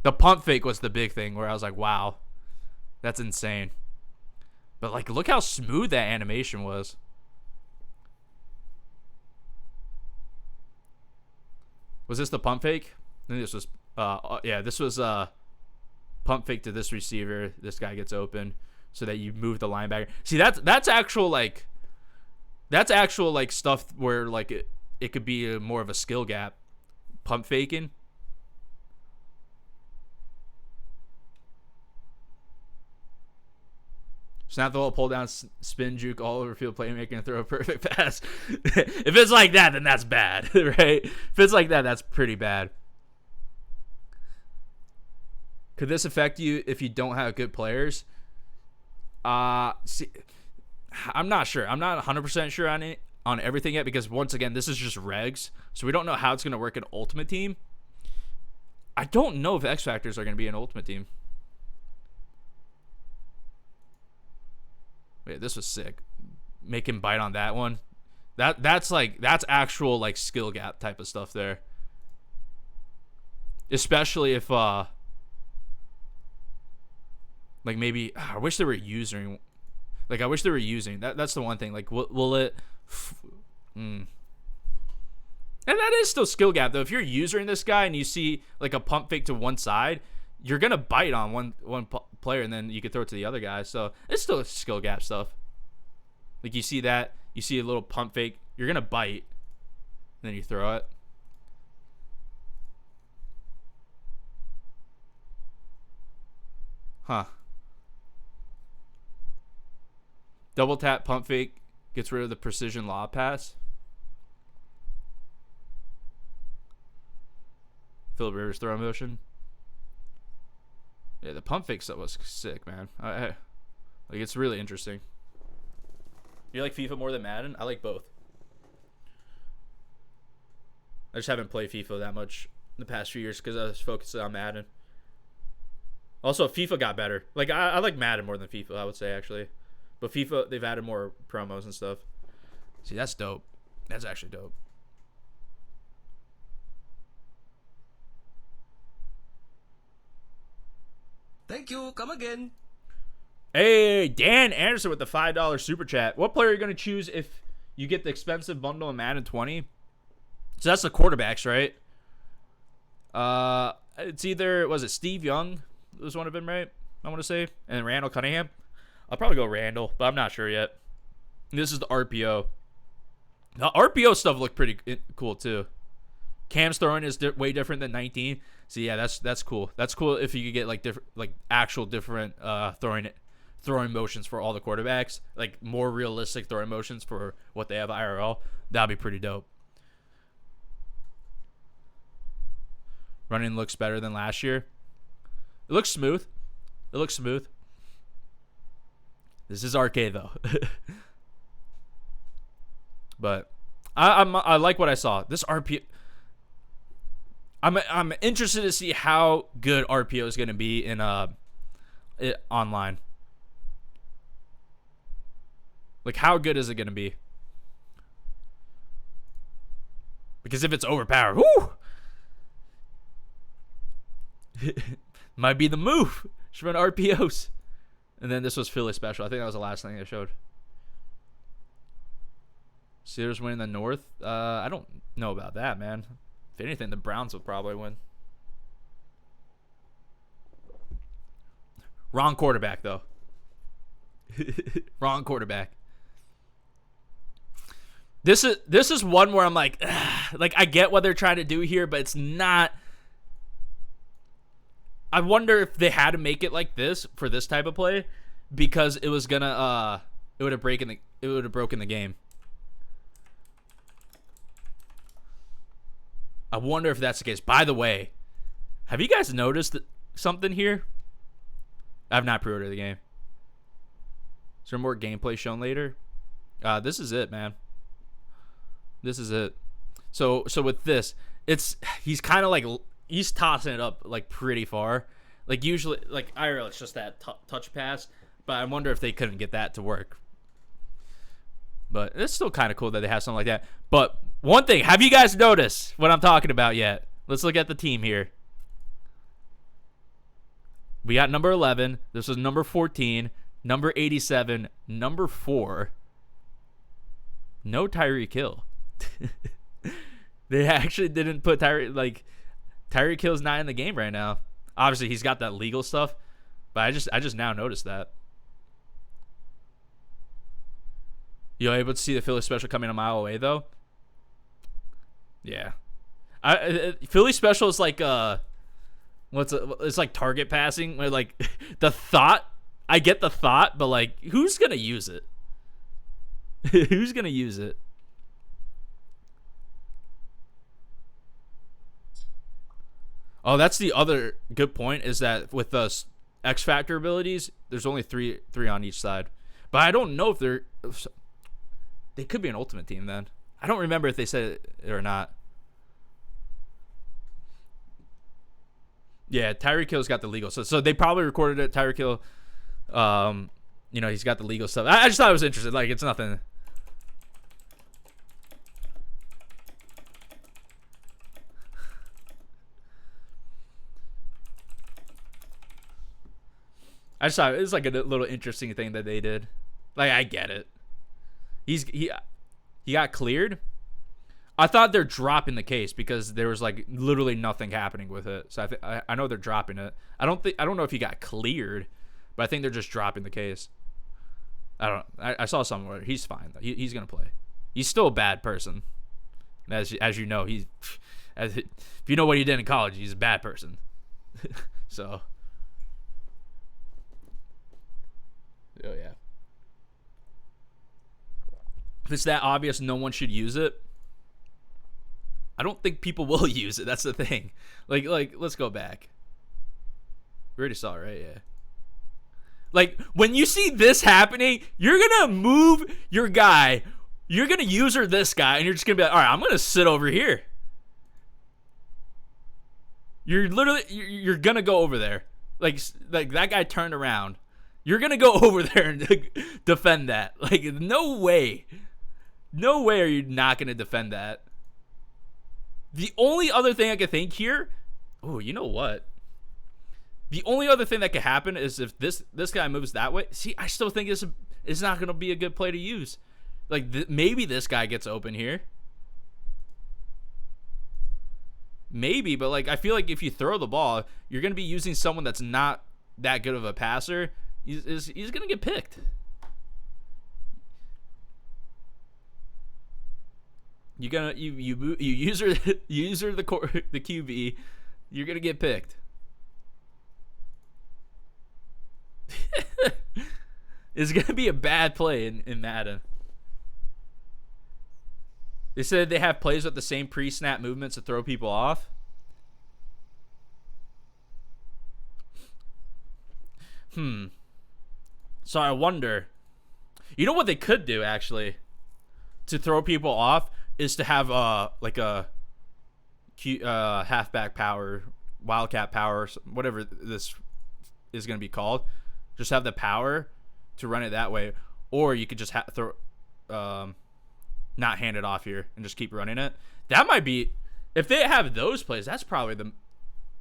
The pump fake was the big thing where I was like, wow, that's insane. But like, look how smooth that animation was. Was this the pump fake? I think this was yeah, this was pump fake to this receiver. This guy gets open so that you move the linebacker. See, that's actual like stuff where like it could be more of a skill gap. Pump faking. Snap the ball, pull down, spin, juke, all over field playmaker, and throw a perfect pass. If it's like that, then that's bad, right? If it's like that, that's pretty bad. Could this affect you if you don't have good players? See, I'm not sure. I'm not 100% sure on everything yet, because once again, this is just regs, so we don't know how it's going to work in Ultimate Team. I don't know if X Factors are going to be in Ultimate Team. Wait, this was sick. Make him bite on that one. That's actual like skill gap type of stuff there. Especially if like maybe I wish they were using that's the one thing. Like will it And that is still skill gap though. If you're using this guy and you see like a pump fake to one side, you're gonna bite on one player, and then you could throw it to the other guy. So it's still skill gap stuff. Like you see that, you see a little pump fake, you're gonna bite, and then you throw it. Huh. Double tap pump fake gets rid of the precision lob pass. Phillip Rivers throw motion. Yeah, the pump fake stuff was sick, man. Like, it's really interesting. You like FIFA more than Madden? I like both. I just haven't played FIFA that much in the past few years because I was focused on Madden. Also, FIFA got better. Like, I like Madden more than FIFA, I would say, actually. But FIFA, they've added more promos and stuff. See, that's dope. That's actually dope. Thank you. Come again. Hey, Dan Anderson with the $5 super chat. What player are you going to choose if you get the expensive bundle in Madden 20? So that's the quarterbacks, right? It's either, was it Steve Young? Was one of them, right? I want to say. And Randall Cunningham. I'll probably go Randall, but I'm not sure yet. This is the RPO. The RPO stuff looked pretty cool, too. Cam's throwing is way different than 19. So yeah, that's cool. That's cool if you could get like different, like actual different throwing motions for all the quarterbacks, like more realistic throwing motions for what they have IRL. That'd be pretty dope. Running looks better than last year. It looks smooth. It looks smooth. This is arcade though. But I like what I saw. This RPO. I'm interested to see how good RPO is going to be in online. Like, how good is it going to be? Because if it's overpowered, whoo! Might be the move. Should run RPOs. And then this was Philly special. I think that was the last thing I showed. Steelers winning the North. I don't know about that, man. If anything, the Browns will probably win. Wrong quarterback, though. Wrong quarterback. This is one where I'm like I get what they're trying to do here, but it's not. I wonder if they had to make it like this for this type of play because it was gonna it would have broken the game. I wonder if that's the case. By the way, have you guys noticed something here? I've not pre-ordered the game. Is there more gameplay shown later? This is it, man. This is it. So with this, he's kind of like he's tossing it up like pretty far. Like usually, like IRL, it's just that touch pass. But I wonder if they couldn't get that to work. But it's still kind of cool that they have something like that. But one thing, have you guys noticed what I'm talking about yet? Let's look at the team here. We got number 11. This was number 14. Number 87. Number 4. No Tyreek Hill. They actually didn't put Tyreek Hill's not in the game right now. Obviously, he's got that legal stuff. But I just now noticed that. You able to see the Philly special coming a mile away, though? Yeah. Philly special is like it's like target passing where like the thought, I get the thought, but like who's gonna use it? Who's gonna use it? Oh, that's the other good point is that with the X Factor abilities, there's only three on each side. But I don't know if they could be an ultimate team then. I don't remember if they said it or not. Yeah, Tyreek Hill's got the legal. So they probably recorded it. Tyreek Hill, he's got the legal stuff. I just thought it was interesting. Like, it's nothing. I just thought it was like a little interesting thing that they did. Like, I get it. He got cleared. I thought they're dropping the case because there was like literally nothing happening with it. So I know they're dropping it. I don't know if he got cleared, but I think they're just dropping the case. I saw somewhere he's fine. He's gonna play. He's still a bad person, as you know. If you know what he did in college, he's a bad person. So. Oh yeah. If it's that obvious, no one should use it. I don't think people will use it. That's the thing. Like, let's go back. We already saw it, right? Yeah. Like, when you see this happening, you're going to move your guy. You're going to user this guy, and you're just going to be like, all right, I'm going to sit over here. You're going to go over there. Like that guy turned around. You're going to go over there and defend that. Like, no way. No way are you not going to defend that. The only other thing I could think here, oh, you know what? The only other thing that could happen is if this guy moves that way. See, I still think it's not going to be a good play to use. Like, maybe this guy gets open here. Maybe, but like I feel like if you throw the ball, you're going to be using someone that's not that good of a passer. He's going to get picked. You user the QB, you're gonna get picked. It's gonna be a bad play in Madden. They said they have plays with the same pre-snap movements to throw people off. So I wonder. You know what they could do actually to throw people off? Is to have like a halfback power, wildcat power, whatever this is going to be called. Just have the power to run it that way, or you could just throw, not hand it off here and just keep running it. That might be, if they have those plays, that's probably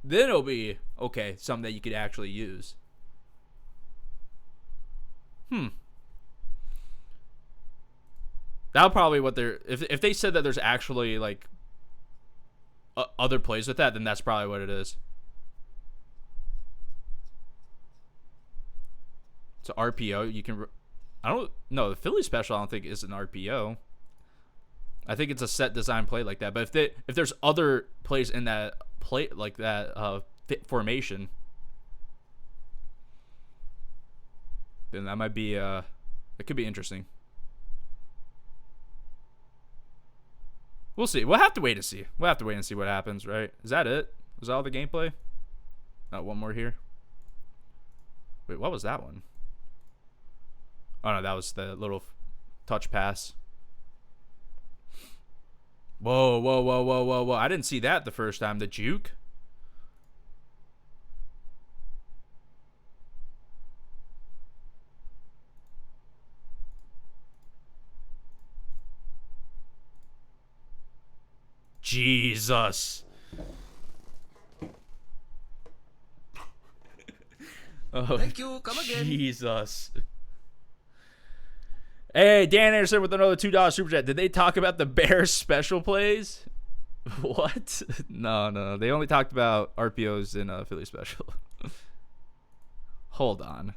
it'll be okay, something that you could actually use. That'll probably what they're if they said that there's actually like other plays with that, then that's probably what it is. It's an RPO. You can. I don't know. The Philly special I don't think is an RPO. I think it's a set design play like that. But if there's other plays in that play like that formation, then that might be it could be interesting. We'll see. We'll have to wait and see. We'll have to wait and see what happens, right? Is that it? Was that all the gameplay? Oh, one more here. Wait, what was that one? Oh no, that was the little touch pass. Whoa, whoa, whoa, whoa, whoa, whoa. I didn't see that the first time. The juke? Jesus. Oh, thank you. Come again. Jesus. Hey, Dan Anderson with another $2 super chat. Did they talk about the Bears special plays? What? No. They only talked about RPOs in Philly special. Hold on.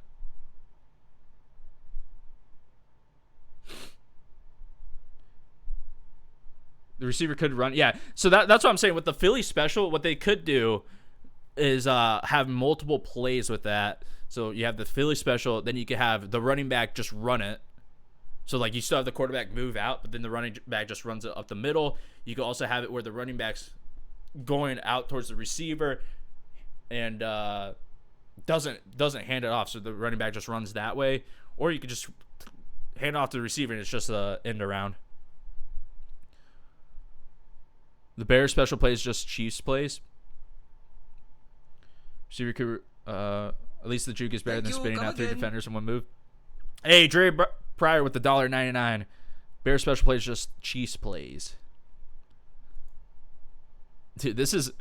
The receiver could run. Yeah, so that's what I'm saying. With the Philly special, what they could do is have multiple plays with that. So you have the Philly special, then you could have the running back just run it. So, like, you still have the quarterback move out, but then the running back just runs it up the middle. You can also have it where the running back's going out towards the receiver and doesn't hand it off, so the running back just runs that way. Or you could just hand it off to the receiver, and it's just an end around. The Bears special plays just Chiefs plays. Receiver could, at least the juke is better than spinning out 3 defenders in one move. Hey, Dre Pryor with the $1.99. Bears special plays just Chiefs plays. Dude, this is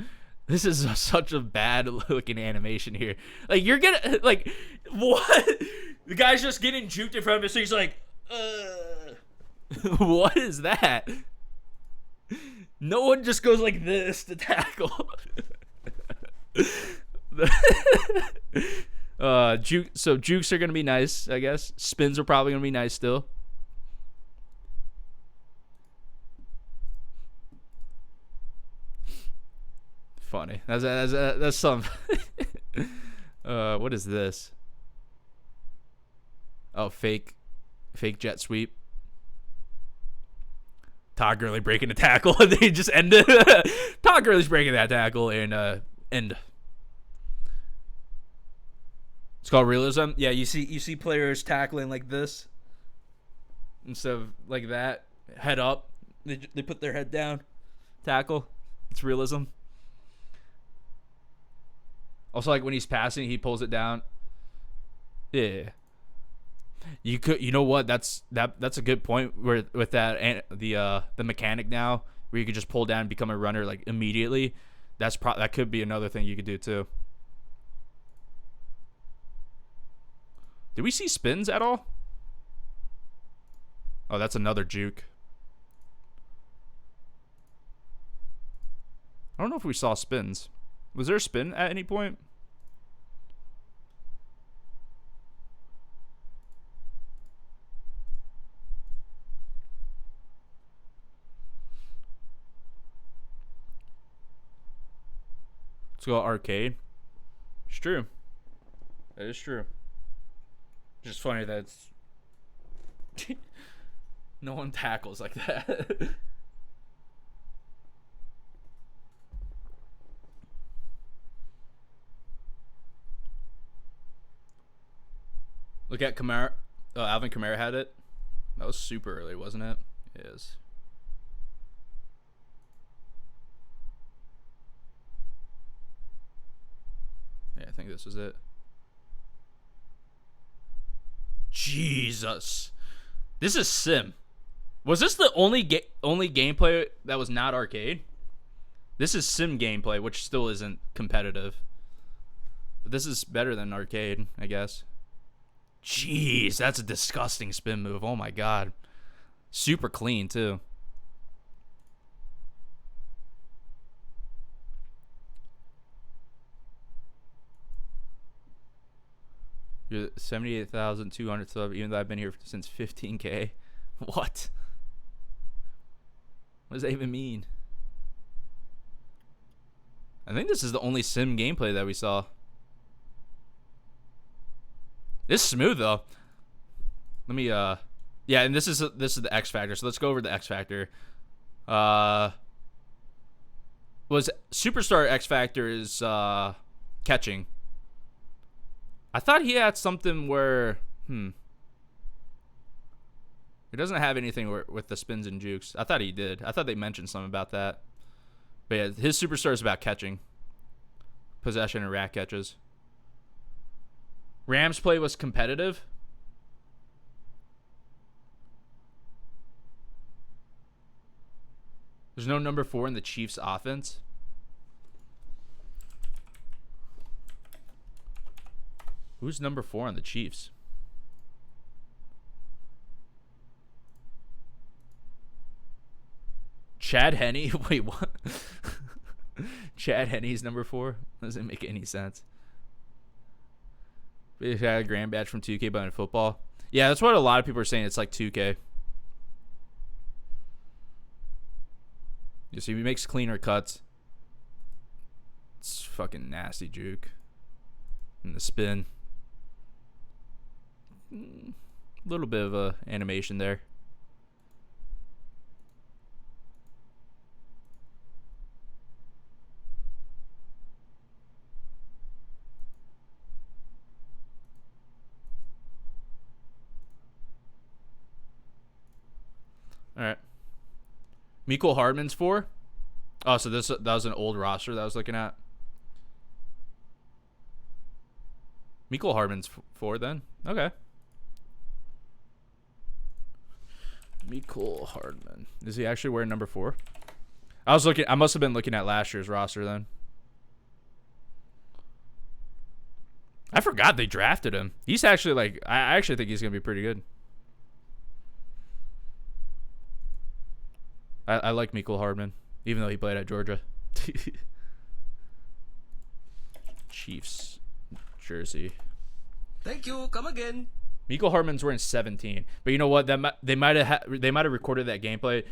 such a bad looking animation here. Like, you're gonna like what? The guy's just getting juked in front of him, so he's like, what is that? No one just goes like this to tackle. So jukes are gonna be nice, I guess. Spins are probably gonna be nice still. Funny. That's some. What is this? Oh, fake jet sweep. Todd Gurley breaking the tackle, and they just end it. Todd Gurley's breaking that tackle and end. It's called realism. Yeah, you see players tackling like this instead of like that, head up. They put their head down, tackle. It's realism. Also, like when he's passing, he pulls it down. Yeah. You know what? That's a good point where with that and the mechanic now where you could just pull down and become a runner like immediately. That could be another thing you could do too. Did we see spins at all? Oh, that's another juke. I don't know if we saw spins. Was there a spin at any point? Let's go arcade. It's true. That is true. It's just funny that it's no one tackles like that. Look at Kamara. Oh, Alvin Kamara had it. That was super early, wasn't it? It is. Yeah, I think this was it. Jesus. This is sim. Was this the only gameplay that was not arcade? This is sim gameplay, which still isn't competitive. But this is better than arcade, I guess. Jeez, that's a disgusting spin move. Oh my god. Super clean, too. You're 78,200 sub, even though I've been here since 15K. What? What does that even mean? I think this is the only sim gameplay that we saw. This is smooth though. Let me yeah, and this is the X Factor. So let's go over the X Factor. Was Superstar X Factor is catching. I thought he had something where he doesn't have anything with the spins and jukes. I thought he did. I thought they mentioned something about that. But yeah, his superstar is about catching. Possession and rack catches. Rams play was competitive. There's no number 4 in the Chiefs offense. Who's number 4 on the Chiefs? Chad Henne? Wait, what? Chad Henne's number 4? Doesn't make any sense. We had a grand badge from 2K but in football. Yeah, that's what a lot of people are saying. It's like 2K. You see, he makes cleaner cuts. It's fucking nasty juke. And the spin. A little bit of a animation there. All right. Mecole Hardman's 4. Oh, so that was an old roster that I was looking at. Mecole Hardman's 4 then. Okay. Mecole Hardman. Is he actually wearing number 4? I must have been looking at last year's roster then. I forgot they drafted him. He's actually I actually think he's gonna be pretty good. I like Mecole Hardman, even though he played at Georgia. Chiefs jersey. Thank you. Come again. Mecole Hardman's wearing 17, but you know what? They might have recorded that gameplay.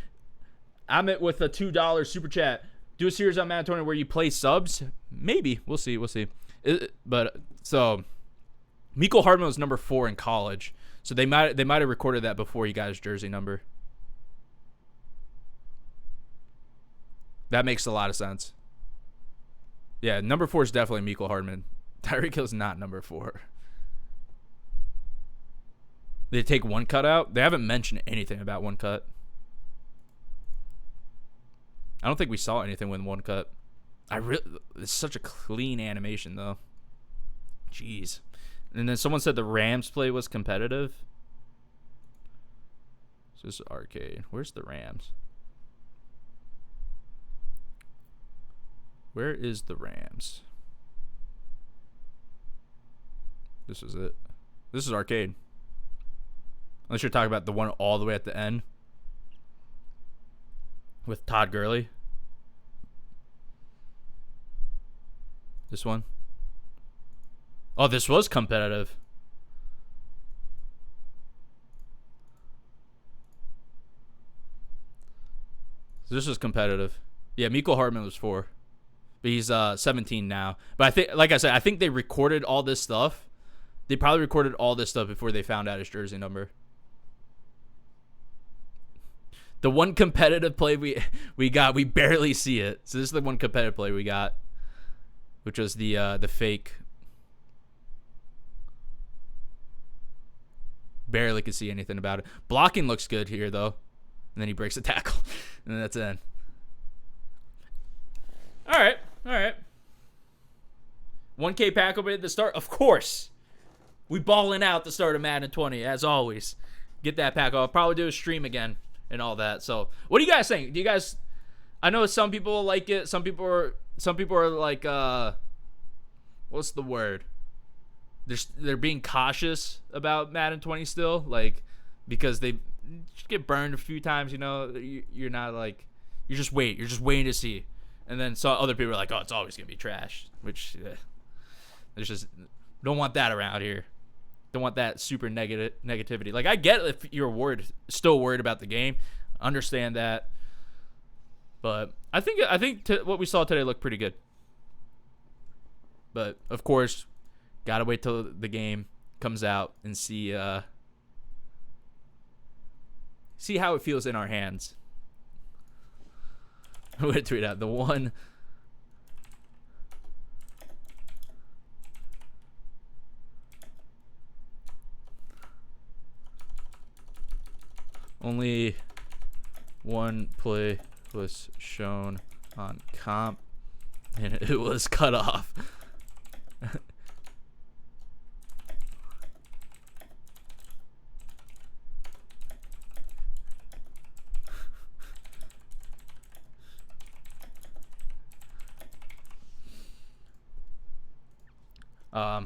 I'm with a $2 super chat. Do a series on Madden 20 where you play subs. Maybe we'll see. But so Mecole Hardman was number 4 in college, so they might have recorded that before he got his jersey number. That makes a lot of sense. Yeah, number 4 is definitely Mecole Hardman. Tyreek Hill's not number 4. They take one cut out? They haven't mentioned anything about one cut. I don't think we saw anything with one cut. It's such a clean animation though. Jeez. And then someone said the Rams play was competitive. So this is arcade. Where's the Rams? Where is the Rams? This is it. This is arcade. Unless you're talking about the one all the way at the end with Todd Gurley. This one. Oh, this was competitive. So this was competitive. Yeah, Mecole Hardman was 4. But he's 17 now. But I think, like I said, I think they recorded all this stuff. They probably recorded all this stuff before they found out his jersey number. The one competitive play we got, we barely see it. So this is the one competitive play we got, which was the fake. Barely could see anything about it. Blocking looks good here though, and then he breaks a tackle, and then that's in. All right. 1K pack opening at the start, of course. We balling out the start of Madden 20 as always. Get that pack. I'll probably do a stream again and all that. So, what do you guys think? Do you guys? I know some people like it. Some people are like, what's the word? They're being cautious about Madden 20 still, like, because they get burned a few times. You know, you're not like, you're just waiting to see. And then some other people are like, oh, it's always gonna be trash, which there's just don't want that around here. Don't want that super negativity. Like, I get if you're still worried about the game, understand that. But I think what we saw today looked pretty good. But of course, gotta wait till the game comes out and see how it feels in our hands. I'm gonna tweet out the one. Only one play was shown on comp, and it was cut off.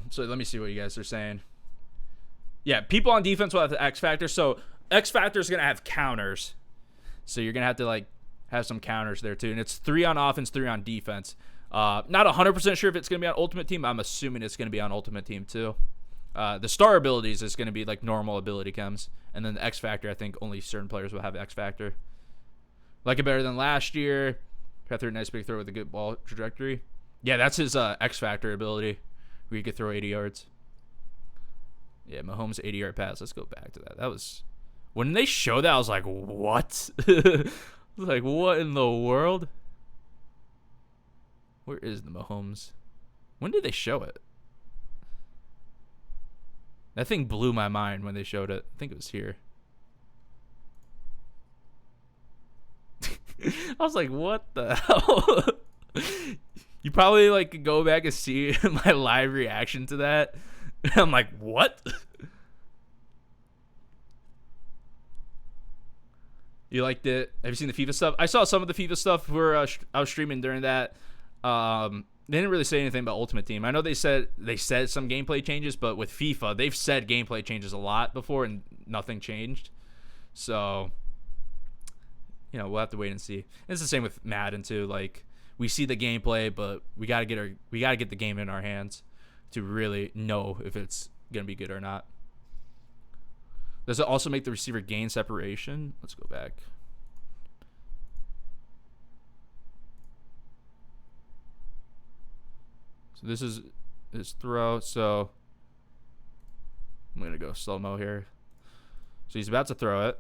So let me see what you guys are saying. Yeah, people on defense will have the X Factor. So X Factor is going to have counters. So you're going to have to, like, have some counters there, too. And it's 3 on offense, 3 on defense. Not 100% sure if it's going to be on Ultimate Team. I'm assuming it's going to be on Ultimate Team, too. The star abilities is going to be, like, normal ability chems. And then the X Factor, I think only certain players will have X Factor. Like it better than last year. Got through a nice big throw with a good ball trajectory. Yeah, that's his X Factor ability, where you could throw 80 yards. Yeah, Mahomes 80-yard pass. Let's go back to that. That was... When they showed that, I was like, what? I was like, what in the world? Where is the Mahomes? When did they show it? That thing blew my mind when they showed it. I think it was here. I was like, what the hell? You probably, like, could go back and see my live reaction to that. I'm like, what? You liked it? Have you seen the FIFA stuff? I saw some of the FIFA stuff where I was streaming during that. They didn't really say anything about Ultimate Team. I know they said some gameplay changes, but with FIFA, they've said gameplay changes a lot before and nothing changed. So, you know, we'll have to wait and see. It's the same with Madden too. Like, we see the gameplay, but we gotta get the game in our hands to really know if it's gonna be good or not. Does it also make the receiver gain separation? Let's go back. So this is his throw. So I'm gonna go slow-mo here. So he's about to throw it.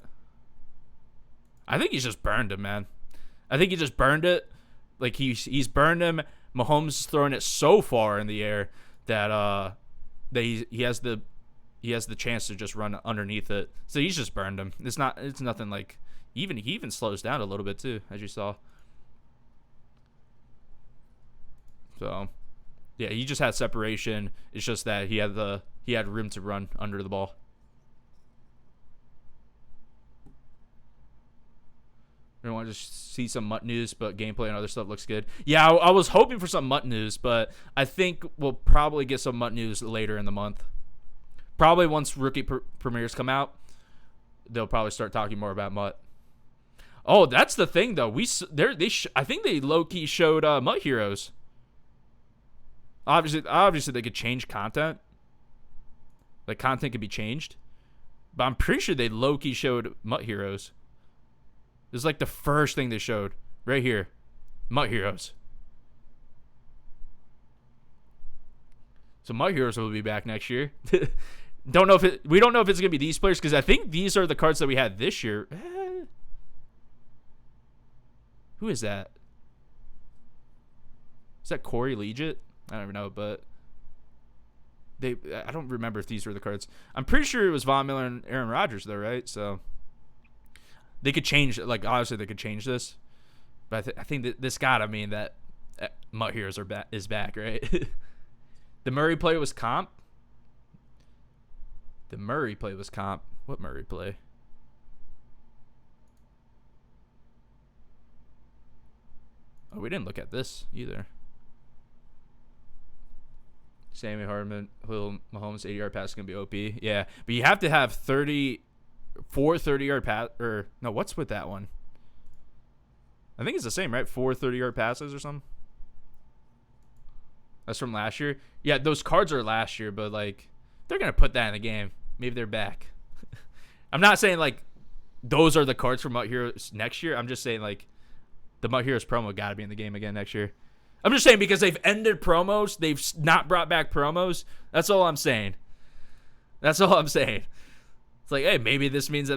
I think he's just burned him, man. I think he just burned it. Like, he's burned him. Mahomes is throwing it so far in the air that he has the chance to just run underneath it. So he's just burned him. It's nothing like, he even slows down a little bit too, as you saw. So yeah, he just had separation. It's just that he had room to run under the ball. I don't want to just see some MUT news, but gameplay and other stuff looks good. Yeah, I was hoping for some MUT news, but I think we'll probably get some MUT news later in the month. Probably once rookie premieres come out, they'll probably start talking more about MUT. Oh, that's the thing though. I think they low key showed MUT heroes. Obviously they could change content. Like, content could be changed, but I'm pretty sure they low key showed MUT heroes. This is like the first thing they showed right here, MUT heroes. So MUT heroes will be back next year. We don't know if it's gonna be these players, because I think these are the cards that we had this year. Who is that? Is that Corey Legit? I don't even know, but I don't remember if these were the cards. I'm pretty sure it was Von Miller and Aaron Rodgers though, right? So they could change, like, obviously they could change this, but I think that this gotta mean that MUT heroes is back, right? The Murray play was comp. The Murray play was comp. What Murray play? Oh, we didn't look at this either. Sammy Hardman, Mahomes 80-yard pass is going to be OP. Yeah, but you have to have 4 30-yard pass. Or, no, what's with that one? I think it's the same, right? 4 30-yard passes or something. That's from last year. Yeah, those cards are last year, but, like, they're going to put that in the game. Maybe they're back. I'm not saying, like, those are the cards from Mut Heroes next year. I'm just saying, like, the Mut Heroes promo got to be in the game again next year. I'm just saying because they've ended promos. They've not brought back promos. That's all I'm saying. That's all I'm saying. It's like, hey, maybe this means that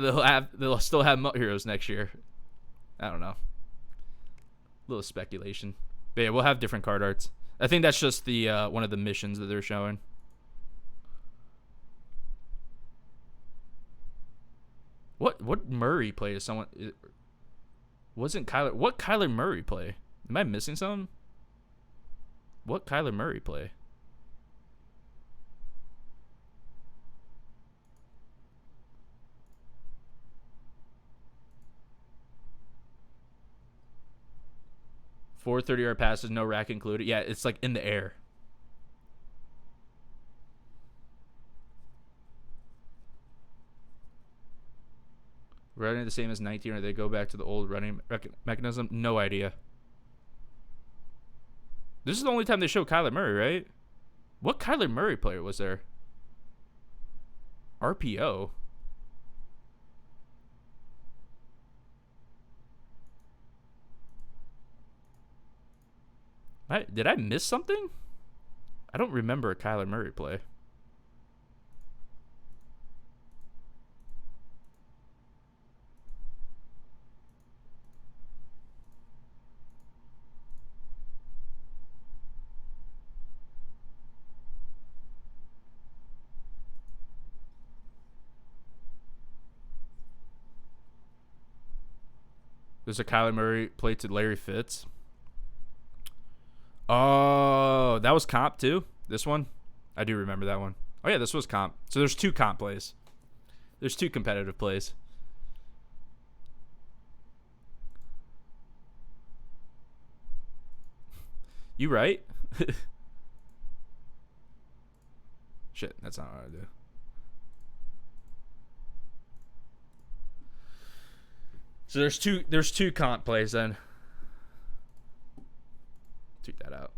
they'll still have Mut Heroes next year. I don't know. A little speculation. But yeah, we'll have different card arts. I think that's just the one of the missions that they're showing. What Murray play is someone? Wasn't Kyler? What Kyler Murray play? Am I missing something? What Kyler Murray play? Four 30-yard passes, no rack included. Yeah, it's like in the air. Running the same as 19, or they go back to the old running mechanism? No idea. This is the only time they show Kyler Murray, right? What Kyler Murray player was there? RPO. Did I miss something? I don't remember a Kyler Murray play. There's a Kyler Murray play to Larry Fitz. Oh, that was comp too? This one? I do remember that one. Oh, yeah, this was comp. So there's 2 comp plays. There's 2 competitive plays. You right? Shit, that's not what I do. So there's two comp plays then. Tweet that out.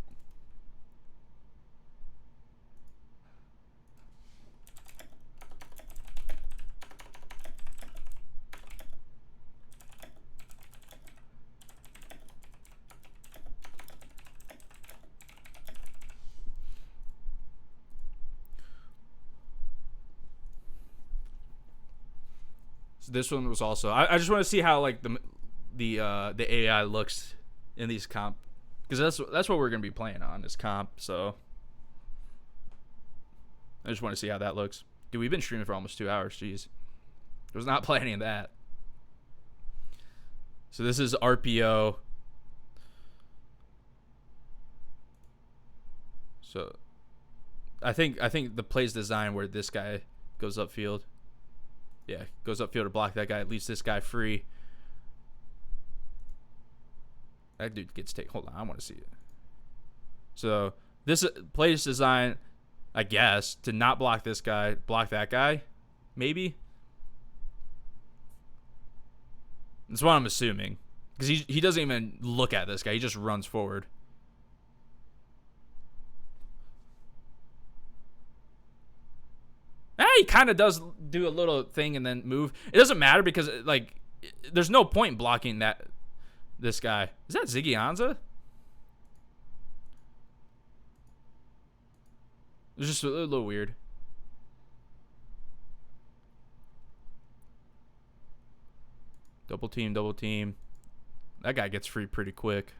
This one was also. I just want to see how like the AI looks in these comp, because that's what we're gonna be playing on is comp. So I just want to see how that looks. Dude, we've been streaming for almost 2 hours. Jeez, I was not planning that. So this is RPO. So I think the play's designed where this guy goes upfield. Yeah, goes upfield to block that guy. Leaves this guy free. That dude gets taken. Hold on, I want to see it. So this play is designed, I guess, to not block this guy, block that guy, maybe. That's what I'm assuming, because he doesn't even look at this guy. He just runs forward. He kind of does do a little thing and then move. It doesn't matter because like there's no point in blocking this guy. Is that Ziggy Ansah? It's just a little weird. Double team. That guy gets free pretty quick.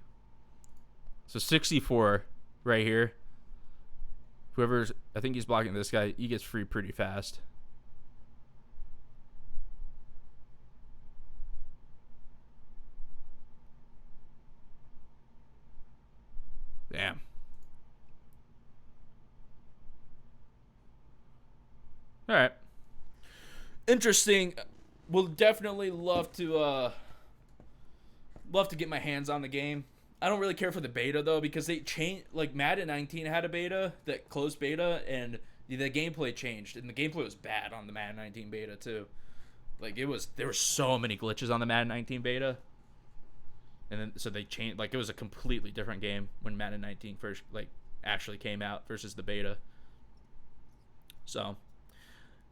So 64 right here. Whoever's, I think he's blocking this guy, he gets free pretty fast. Damn. All right. Interesting. We'll definitely love to get my hands on the game. I don't really care for the beta though, because they changed. Like Madden 19 had a beta, that closed beta, and the gameplay changed, and the gameplay was bad on the Madden 19 beta too. Like there were so many glitches on the Madden 19 beta, and then so they changed. Like it was a completely different game when Madden 19 first actually came out versus the beta. So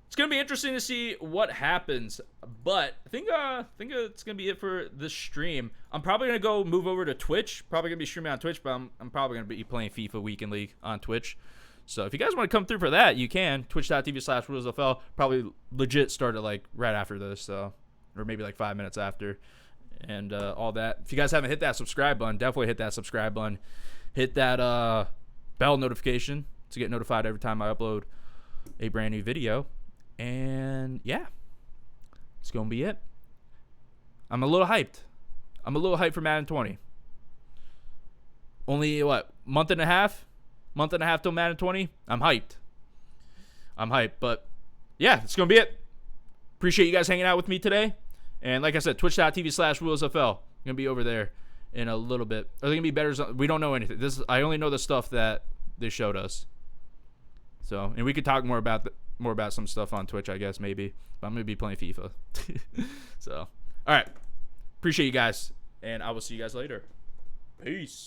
it's gonna be interesting to see what happens, but I think it's gonna be it for this stream. I'm probably gonna go move over to Twitch. Probably gonna be streaming on Twitch, but I'm probably gonna be playing FIFA Weekend League on Twitch. So if you guys want to come through for that, you can. Twitch.tv/WheelzFL. Probably legit started like right after this, so or maybe like 5 minutes after, and all that. If you guys haven't hit that subscribe button, definitely hit that subscribe button. Hit that bell notification to get notified every time I upload a brand new video. And yeah, it's gonna be it. I'm a little hyped. I'm a little hyped for Madden 20. Only what, month and a half till Madden 20. I'm hyped. But yeah, it's gonna be it. Appreciate you guys hanging out with me today. And like I said, twitch.tv/WheelzFL. Gonna be over there in a little bit. Are they gonna be better? We don't know anything. I only know the stuff that they showed us. So, and we could talk more about some stuff on Twitch, I guess, maybe. But I'm going to be playing FIFA. So, all right. Appreciate you guys, and I will see you guys later. Peace.